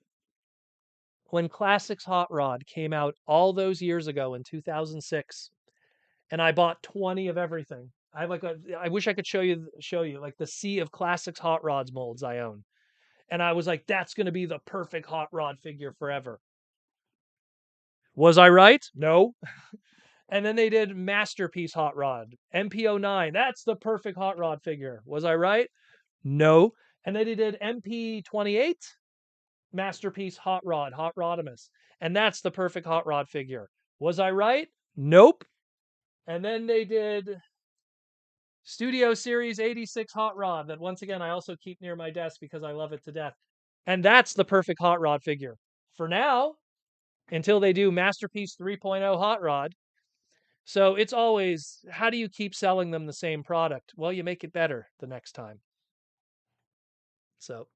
when Classics Hot Rod came out all those years ago in 2006, and I bought 20 of everything. I have I wish I could show you like the sea of Classics Hot Rods molds I own. And I was like, that's going to be the perfect hot rod figure forever. Was I right? No. And then they did Masterpiece Hot Rod, MP09. That's the perfect hot rod figure. Was I right? No. And then they did MP28, Masterpiece Hot Rod, Hot Rodimus. And that's the perfect hot rod figure. Was I right? Nope. And then they did Studio Series 86 Hot Rod, that once again I also keep near my desk because I love it to death. And that's the perfect hot rod figure. For now, until they do Masterpiece 3.0 Hot Rod. So it's always, how do you keep selling them the same product? Well, you make it better the next time. So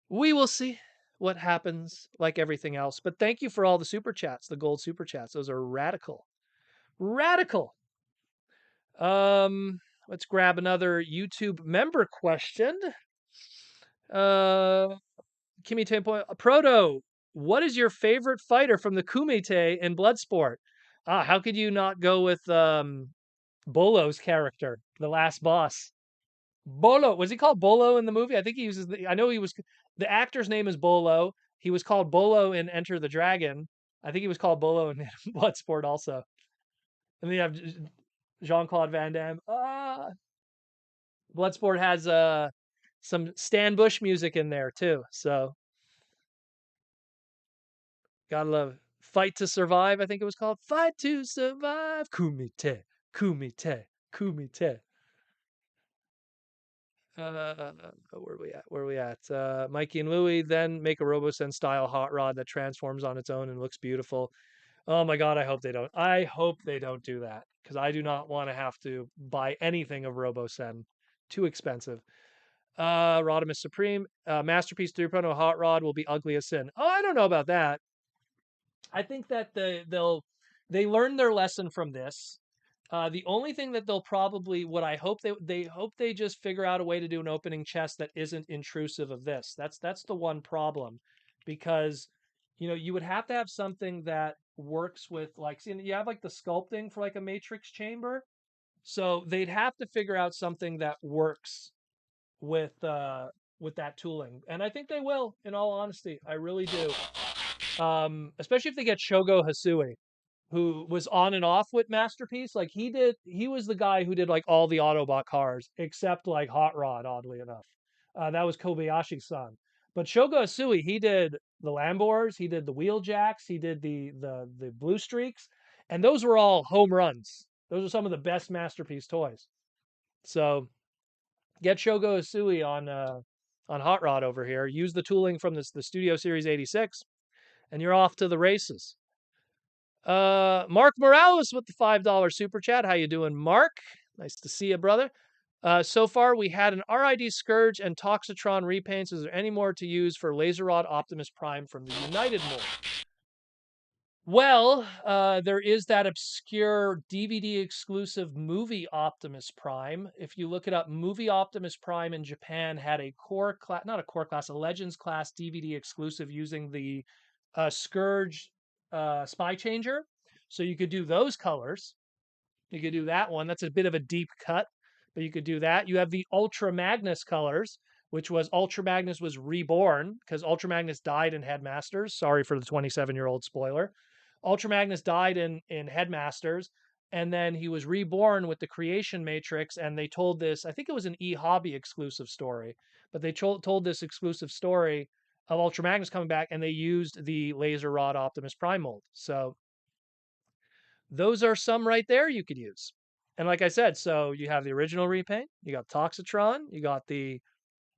we will see what happens, like everything else. But thank you for all the super chats, the gold super chats. Those are radical. Radical. Let's grab another YouTube member question. Kimmy 10 point Proto, what is your favorite fighter from the Kumite in Bloodsport? How could you not go with Bolo's character, the last boss? Bolo, was he called Bolo in the movie? I think he uses I know he was the actor's name is Bolo. He was called Bolo in Enter the Dragon. I think he was called Bolo in Bloodsport also. And then you have Jean-Claude Van Damme. Bloodsport has some Stan Bush music in there too. So gotta love Fight to Survive, I think it was called. Fight to Survive. Kumite. Kumite. Kumite. Where are we at? Where are we at? Mikey and Louie then make a RoboSen style hot rod that transforms on its own and looks beautiful. Oh my god, I hope they don't. I hope they don't do that because I do not want to have to buy anything of RoboSen. Too expensive. Rodimus Supreme, Masterpiece 3.0 hot rod will be ugly as sin. Oh, I don't know about that. I think that they learn their lesson from this. The only thing that they'll probably, what I hope they hope they just figure out a way to do an opening chest that isn't intrusive of this. That's the one problem, because you would have to have something that works with like, see, you have like the sculpting for like a matrix chamber, so they'd have to figure out something that works with that tooling, and I think they will. In all honesty, I really do. Especially if they get Shogo Hasui, who was on and off with Masterpiece. Like he was the guy who did like all the Autobot cars except like Hot Rod, oddly enough. That was Kobayashi's son. But Shogo Asui, he did the Lambors, he did the Wheeljacks, he did the Blue Streaks, and those were all home runs. Those are some of the best Masterpiece toys. So get Shogo Asui on Hot Rod over here. Use the tooling from the Studio Series 86, and you're off to the races. Mark Morales with the $5 super chat. How you doing, Mark? Nice to see you, brother. So far, we had an RID Scourge and Toxitron repaints. Is there any more to use for Laser Rod Optimus Prime from the United mold? Well, there is that obscure DVD exclusive movie Optimus Prime. If you look it up, movie Optimus Prime in Japan had a core class, not a core class, a Legends class DVD exclusive using the Scourge Spy Changer. So you could do those colors. You could do that one. That's a bit of a deep cut, but you could do that. You have the Ultra Magnus colors, which was Ultra Magnus was reborn because Ultra Magnus died in Headmasters. Sorry for the 27-year-old spoiler. Ultra Magnus died in Headmasters, and then he was reborn with the Creation Matrix. And they told this, I think it was an eHobby exclusive story, but they told this exclusive story of Ultra Magnus coming back, and they used the Laser Rod Optimus Prime mold. So those are some right there you could use. And like I said, so you have the original repaint, you got Toxitron, you got the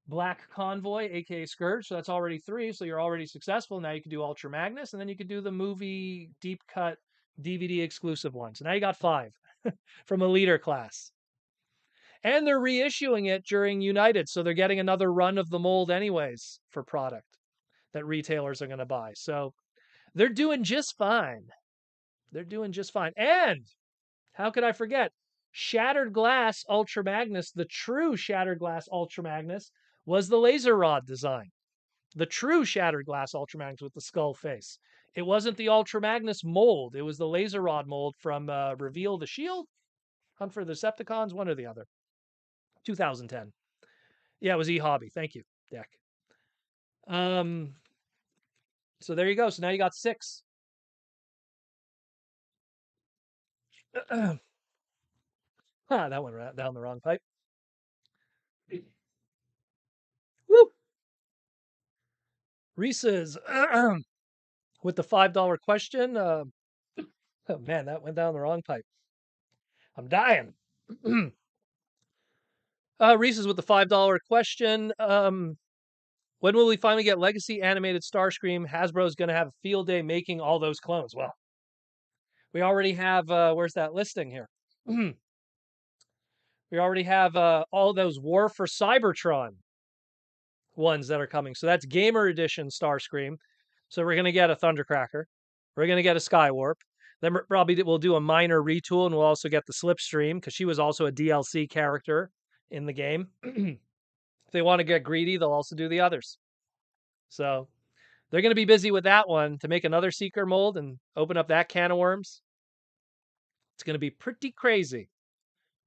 Black Convoy, aka Scourge. So that's already 3. So you're already successful. Now you can do Ultra Magnus, and then you could do the movie deep cut DVD exclusive one. So now you got 5 from a leader class. And they're reissuing it during United. So they're getting another run of the mold, anyways, for product that retailers are going to buy. So they're doing just fine. They're doing just fine. And how could I forget? Shattered Glass Ultra Magnus, the true Shattered Glass Ultra Magnus, was the laser rod design. The true Shattered Glass Ultra Magnus with the skull face. It wasn't the Ultra Magnus mold. It was the laser rod mold from Reveal the Shield, Hunt for the Decepticons, one or the other. 2010. Yeah, it was eHobby. Thank you, Deck. So there you go. So now you got 6. That went down the wrong pipe. Woo! Reese's with the $5 question. Oh man, that went down the wrong pipe. I'm dying. Reese's with the $5 question. When will we finally get Legacy animated Starscream? Hasbro's going to have a field day making all those clones. Well, we already have. Where's that listing here? We already have all those War for Cybertron ones that are coming. So that's Gamer Edition Starscream. So we're going to get a Thundercracker. We're going to get a Skywarp. Then probably we'll do a minor retool, and we'll also get the Slipstream because she was also a DLC character in the game. If they want to get greedy, they'll also do the others. So they're going to be busy with that one to make another Seeker mold and open up that can of worms. It's going to be pretty crazy.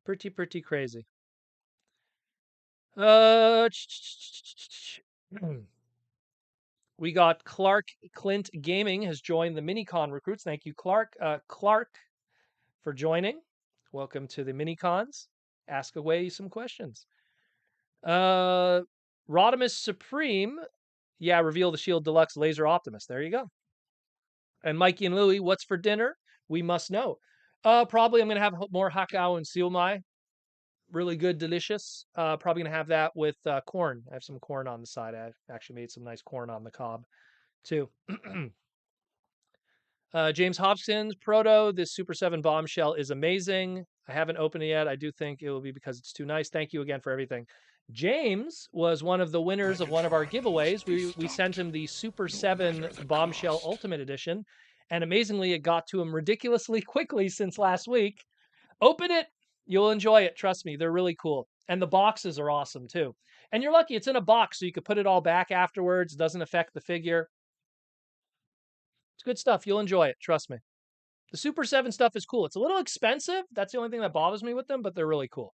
Pretty crazy. We got Clark Clint Gaming has joined the Minicon recruits. Thank you, Clark. Clark, for joining. Welcome to the Minicons. Ask away some questions. Rodimus Supreme. Yeah, reveal the Shield Deluxe Laser Optimus. There you go. And Mikey and Louie, what's for dinner? We must know. Probably I'm going to have more Hakao and Siomai. Really good, delicious. Probably going to have that with corn. I have some corn on the side. I've actually made some nice corn on the cob, too. James Hobson's Proto, this Super 7 bombshell is amazing. I haven't opened it yet. I do think it will be because it's too nice. Thank you again for everything. James was one of the winners of one of our giveaways. We sent him the Super 7 Bombshell Ultimate Edition, and amazingly, it got to him ridiculously quickly since last week. Open it. You'll enjoy it. Trust me, they're really cool. And the boxes are awesome, too. And you're lucky it's in a box, so you could put it all back afterwards. It doesn't affect the figure. It's good stuff. You'll enjoy it. Trust me. The Super 7 stuff is cool. It's a little expensive. That's the only thing that bothers me with them, but they're really cool.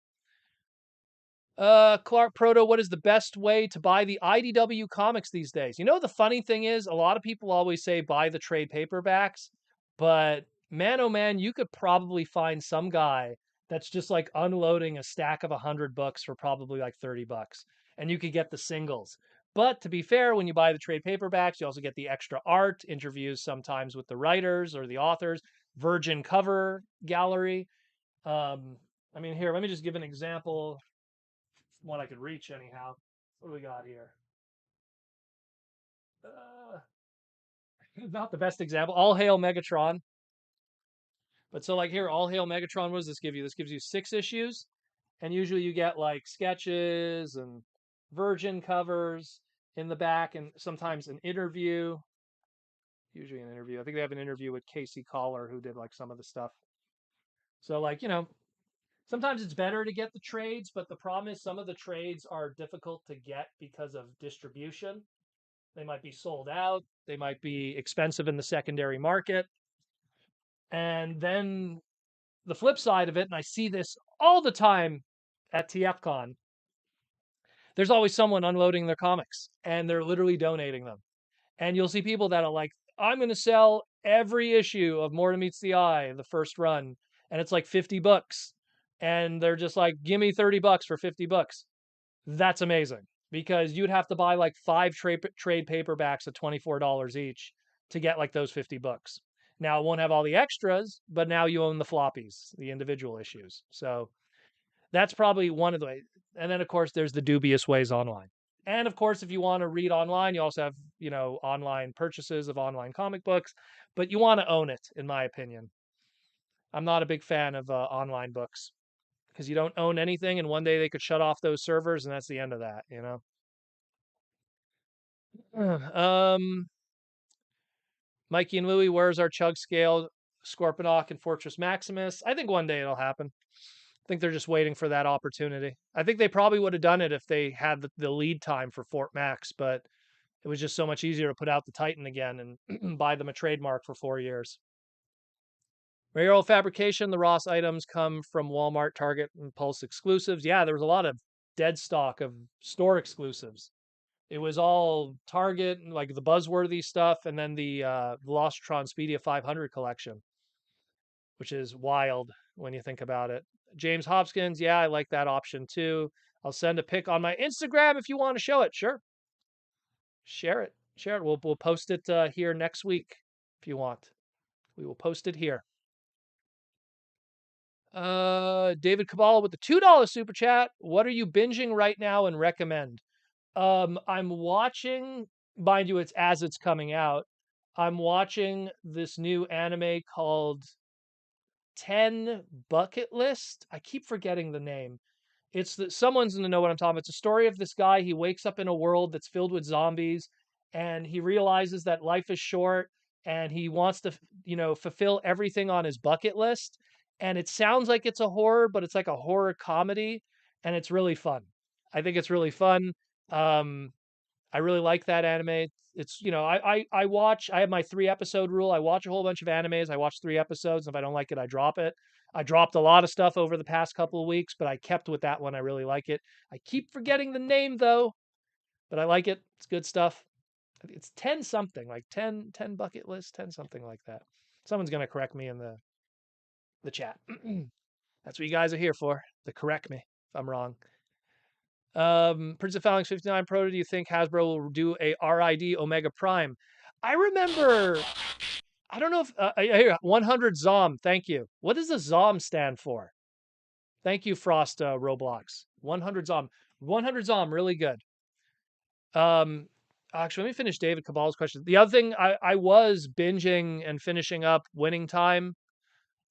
Clark Proto, what is the best way to buy the IDW comics these days? You know, the funny thing is, a lot of people always say buy the trade paperbacks, but man, oh man, you could probably find some guy that's just like unloading a stack of 100 books for probably like $30, and you could get the singles. But to be fair, when you buy the trade paperbacks, you also get the extra art, interviews sometimes with the writers or the authors, virgin cover gallery. I mean, here, let me just give an example. One I could reach anyhow. What do we got here? Uh, Not the best example. All Hail Megatron. But so like here, All Hail Megatron, what does this give you? This gives you 6 issues. And usually you get like sketches and virgin covers in the back and sometimes an interview. Usually an interview. I think they have an interview with Casey Collar who did like some of the stuff. So like, sometimes it's better to get the trades, but the problem is some of the trades are difficult to get because of distribution. They might be sold out. They might be expensive in the secondary market. And then the flip side of it, and I see this all the time at TFCon, there's always someone unloading their comics and they're literally donating them. And you'll see people that are like, I'm going to sell every issue of More Than Meets the Eye, the first run, and it's like 50 bucks. And they're just like, give me 30 bucks for 50 bucks. That's amazing because you'd have to buy like five trade paperbacks at $24 each to get like those 50 bucks. Now it won't have all the extras, but now you own the floppies, the individual issues. So that's probably one of the ways. And then of course there's the dubious ways online. And of course, if you want to read online, you also have, online purchases of online comic books, but you want to own it, in my opinion. I'm not a big fan of online books because you don't own anything, and one day they could shut off those servers, and that's the end of that. um, Mikey and Louie, where's our chug scale, Scorponok and Fortress Maximus? I think one day it'll happen. I think they're just waiting for that opportunity. I think they probably would have done it if they had the lead time for Fort Max, but it was just so much easier to put out the Titan again and buy them a trademark for 4 years. Mayoral Fabrication, the Ross items come from Walmart, Target, and Pulse exclusives. Yeah, there was a lot of dead stock of store exclusives. It was all Target, like the buzzworthy stuff, and then the Velocitron Speedia 500 collection, which is wild when you think about it. James Hopkins, yeah, I like that option too. I'll send a pic on my Instagram if you want to show it. Sure, share it. Share it. We'll post it here next week if you want. We will post it here. David Kabbalah with the $2 super chat. What are you binging right now and recommend? I'm watching, mind you, it's as it's coming out. I'm watching this new anime called 10 Bucket List. I keep forgetting the name. Someone's gonna know what I'm talking about. It's a story of this guy. He wakes up in a world that's filled with zombies, and he realizes that life is short, and he wants to, fulfill everything on his bucket list. And it sounds like it's a horror, but it's like a horror comedy, and it's really fun. I think it's really fun. Um, I really like that anime. It's I watch. I have my 3 episode rule. I watch a whole bunch of animes. I watch 3 episodes. And if I don't like it, I drop it. I dropped a lot of stuff over the past couple of weeks, but I kept with that one. I really like it. I keep forgetting the name though, but I like it. It's good stuff. It's 10 something, like 10 bucket list, 10 something like that. Someone's gonna correct me in the chat. That's what you guys are here for. To correct me if I'm wrong. Prince of Phalanx 59 Pro, do you think Hasbro will do a RID Omega Prime? I remember, I don't know if, here, 100 ZOM, thank you. What does the ZOM stand for? Thank you, Frost Roblox. 100 ZOM. 100 ZOM, really good. Actually, let me finish David Cabal's question. The other thing, I was binging and finishing up Winning Time.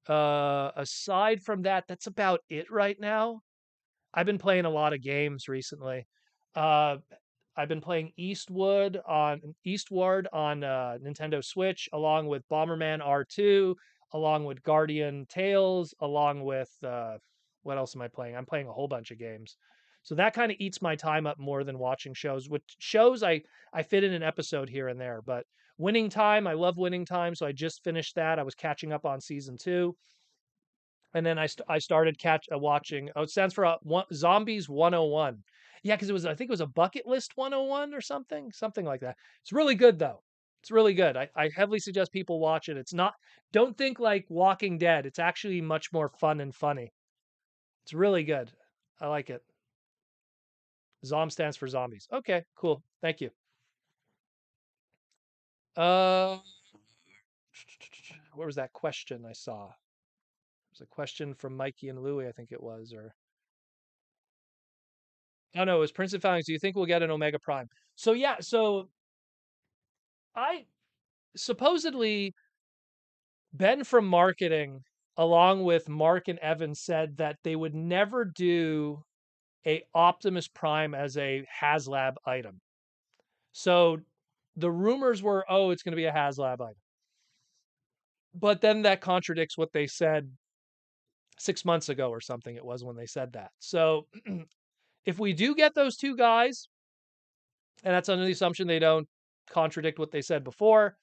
Aside from that, that's about it right now. I've been playing a lot of games recently. Uh, I've been playing Eastward on Nintendo Switch, along with Bomberman R2, along with Guardian Tales, along with what else am I playing? I'm playing a whole bunch of games. So that kind of eats my time up more than watching shows. With shows, I fit in an episode here and there. But Winning Time, I love Winning Time, so I just finished that. I was catching up on season 2. And then I started watching. Oh, it stands for Zombies 101. Yeah, because I think it was a bucket list 101 or something like that. It's really good though. It's really good. I heavily suggest people watch it. It's not. Don't think like Walking Dead. It's actually much more fun and funny. It's really good. I like it. Zom stands for zombies. Okay, cool. Thank you. Uh, where was that question I saw? It was a question from Mikey and Louie, I think it was, or oh no, it was Prince of Phalanx. Do you think we'll get an Omega Prime? So yeah, so I supposedly Ben from marketing, along with Mark and Evan, said that they would never do a Optimus Prime as a HasLab item. So the rumors were, oh, it's going to be a HasLab item. But then that contradicts what they said 6 months ago or something. It was when they said that. So if we do get those two guys, and that's under the assumption they don't contradict what they said before.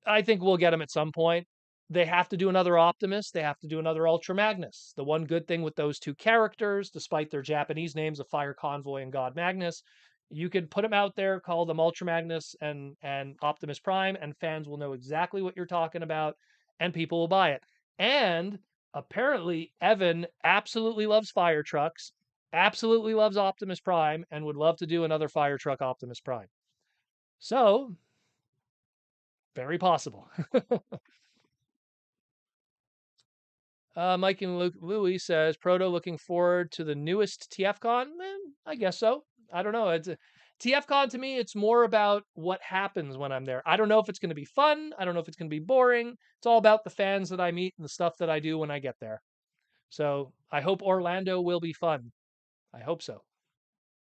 I think we'll get them at some point. They have to do another Optimus. They have to do another Ultra Magnus. The one good thing with those two characters, despite their Japanese names of Fire Convoy and God Magnus, you could put them out there, call them Ultra Magnus and Optimus Prime, and fans will know exactly what you're talking about, and people will buy it. And apparently, Evan absolutely loves fire trucks, absolutely loves Optimus Prime, and would love to do another fire truck Optimus Prime. So, very possible. Mike and Luke, Louis says, Proto looking forward to the newest TFCon? I guess so. I don't know. TFCon to me, it's more about what happens when I'm there. I don't know if it's going to be fun. I don't know if it's going to be boring. It's all about the fans that I meet and the stuff that I do when I get there. So I hope Orlando will be fun. I hope so.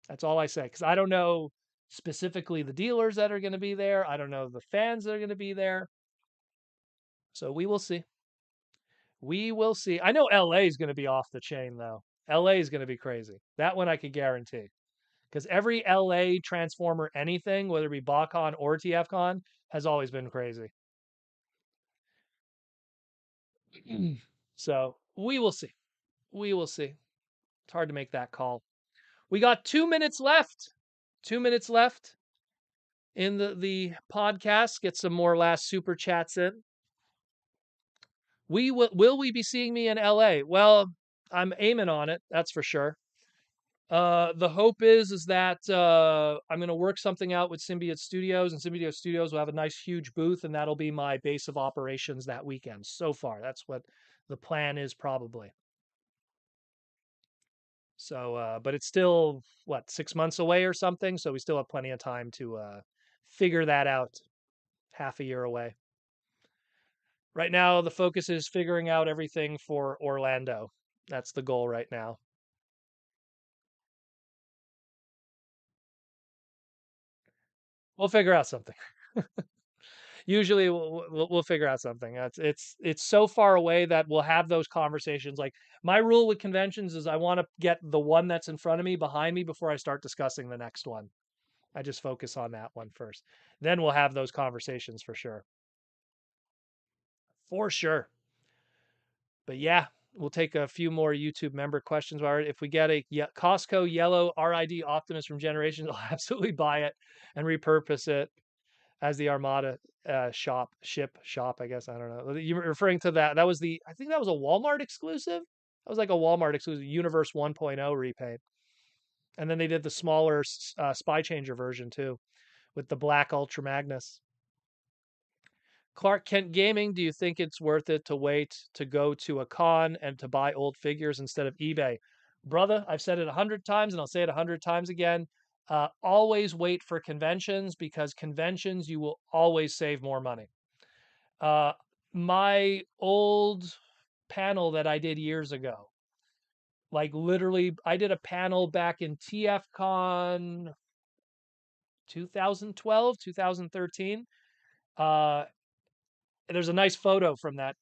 That's all I say. Because I don't know specifically the dealers that are going to be there. I don't know the fans that are going to be there. So we will see. We will see. I know LA is going to be off the chain, though. LA is going to be crazy. That one I could guarantee. Because every LA Transformer anything, whether it be BotCon or TFCon, has always been crazy. So we will see. We will see. It's hard to make that call. We got 2 minutes left. 2 minutes left in the podcast. Get some more last super chats in. Will we be seeing me in LA? Well, I'm aiming on it, that's for sure. The hope is that I'm going to work something out with Symbiote Studios, and Symbiote Studios will have a nice huge booth, and that'll be my base of operations that weekend. So far, that's what the plan is, probably. So, but it's still what 6 months away or something, so we still have plenty of time to figure that out. Half a year away. Right now, the focus is figuring out everything for Orlando. That's the goal right now. We'll figure out something. Usually we'll figure out something. It's so far away that we'll have those conversations. Like my rule with conventions is I want to get the one that's in front of me behind me before I start discussing the next one. I just focus on that one first. Then we'll have those conversations for sure. For sure. But yeah, we'll take a few more YouTube member questions. If we get a Costco yellow RID Optimus from Generations, I'll absolutely buy it and repurpose it as the Armada shop, I guess. I don't know. You're referring to that. That was I think that was a Walmart exclusive. That was like a Walmart exclusive Universe 1.0 repaint. And then they did the smaller Spy Changer version too with the black Ultra Magnus. Clark Kent Gaming, do you think it's worth it to wait to go to a con and to buy old figures instead of eBay? Brother, I've said it 100 times and I'll say it 100 times again. Always wait for conventions, because conventions you will always save more money. My old panel that I did years ago, like literally, I did a panel back in TFCon 2012, 2013. There's a nice photo from that.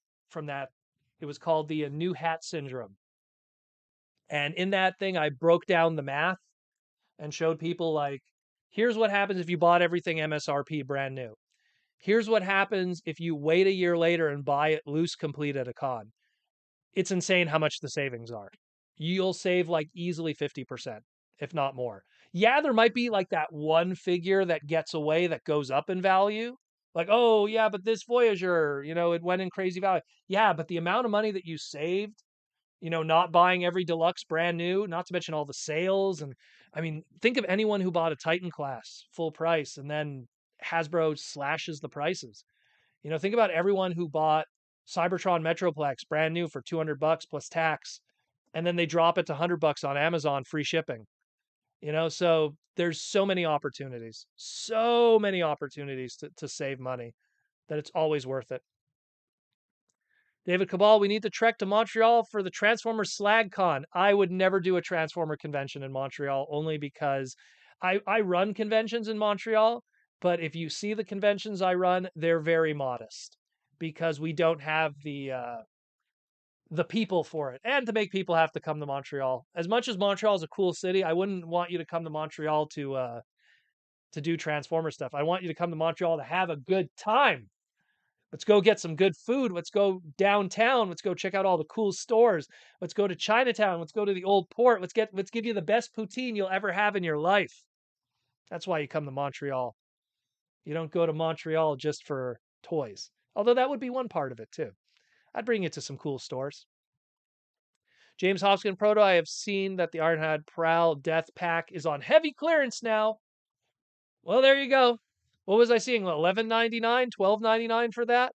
It was called the New Hat Syndrome. And in that thing, I broke down the math and showed people like, here's what happens if you bought everything MSRP brand new. Here's what happens if you wait a year later and buy it loose complete at a con. It's insane how much the savings are. You'll save like easily 50%, if not more. Yeah, there might be like that one figure that gets away that goes up in value. Like, oh, yeah, but this Voyager, it went in crazy value. Yeah, but the amount of money that you saved, not buying every deluxe brand new, not to mention all the sales. And I mean, think of anyone who bought a Titan class full price and then Hasbro slashes the prices. Think about everyone who bought Cybertron Metroplex brand new for $200 plus tax, and then they drop it to $100 on Amazon, free shipping. So there's so many opportunities to save money that it's always worth it. David Cabal, we need to trek to Montreal for the Transformer Slag Con. I would never do a Transformer convention in Montreal, only because I run conventions in Montreal, but if you see the conventions I run, they're very modest because we don't have the people for it, and to make people have to come to Montreal. As much as Montreal is a cool city, I wouldn't want you to come to Montreal to to do Transformer stuff. I want you to come to Montreal to have a good time. Let's go get some good food. Let's go downtown. Let's go check out all the cool stores. Let's go to Chinatown. Let's go to the old port. Let's give you the best poutine you'll ever have in your life. That's why you come to Montreal. You don't go to Montreal just for toys. Although that would be one part of it too. I'd bring you to some cool stores. James Hopkins Proto, I have seen that the Ironhide Prowl Death Pack is on heavy clearance now. Well, there you go. What was I seeing? $11.99, $12.99 for that?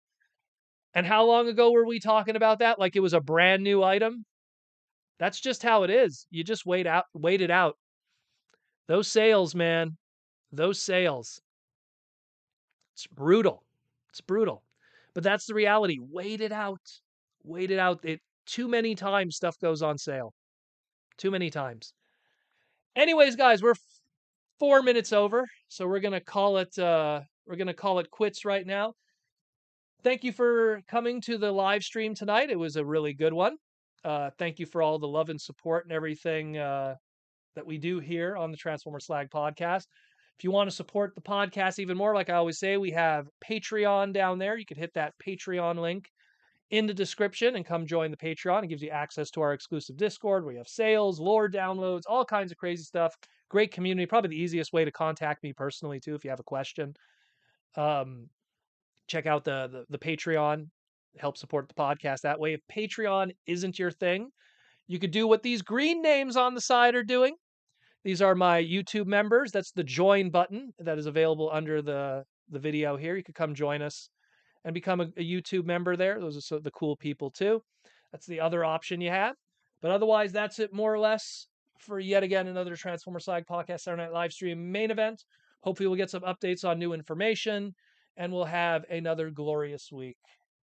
And how long ago were we talking about that? Like it was a brand new item? That's just how it is. You just wait it out. Those sales, man. Those sales. It's brutal. It's brutal. But that's the reality. Wait it out. Wait it out. Too many times stuff goes on sale. Too many times. Anyways, guys, we're 4 minutes over, so we're gonna call it quits right now. Thank you for coming to the live stream tonight. It was a really good one. Thank you for all the love and support and everything that we do here on the Transformer Slag podcast. If you want to support the podcast even more, like I always say, we have Patreon down there. You can hit that Patreon link in the description and come join the Patreon. It gives you access to our exclusive Discord. We have sales, lore downloads, all kinds of crazy stuff. Great community. Probably the easiest way to contact me personally too if you have a question. Check out the Patreon. Help support the podcast that way. If Patreon isn't your thing, you could do what these green names on the side are doing. These are my YouTube members. That's the join button that is available under the video here. You could come join us and become a YouTube member there. Those are the cool people too. That's the other option you have. But otherwise, that's it more or less for yet again another Transformer Slag podcast Saturday Night live stream main event. Hopefully we'll get some updates on new information and we'll have another glorious week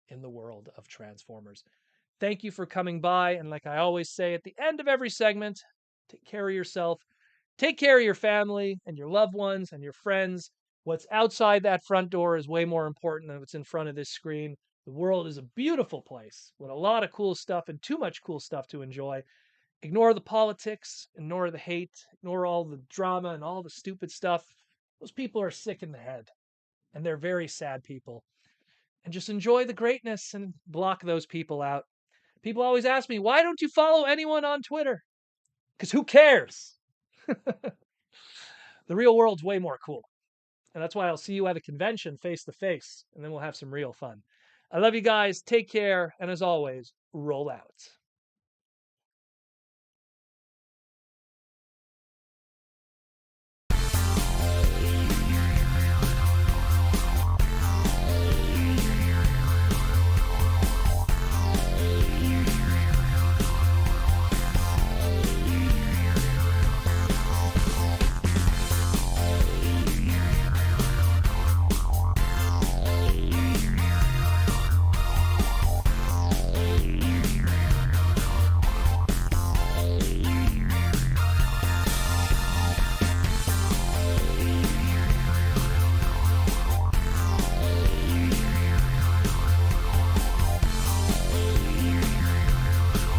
in the world of Transformers. Thank you for coming by. And like I always say at the end of every segment, take care of yourself, take care of your family and your loved ones and your friends. What's outside that front door is way more important than what's in front of this screen. The world is a beautiful place with a lot of cool stuff and too much cool stuff to enjoy. Ignore the politics, ignore the hate, ignore all the drama and all the stupid stuff. Those people are sick in the head and they're very sad people. And just enjoy the greatness and block those people out. People always ask me, why don't you follow anyone on Twitter? Because who cares? The real world's way more cool. And that's why I'll see you at a convention face to face, and then we'll have some real fun. I love you guys. Take care. And as always, roll out.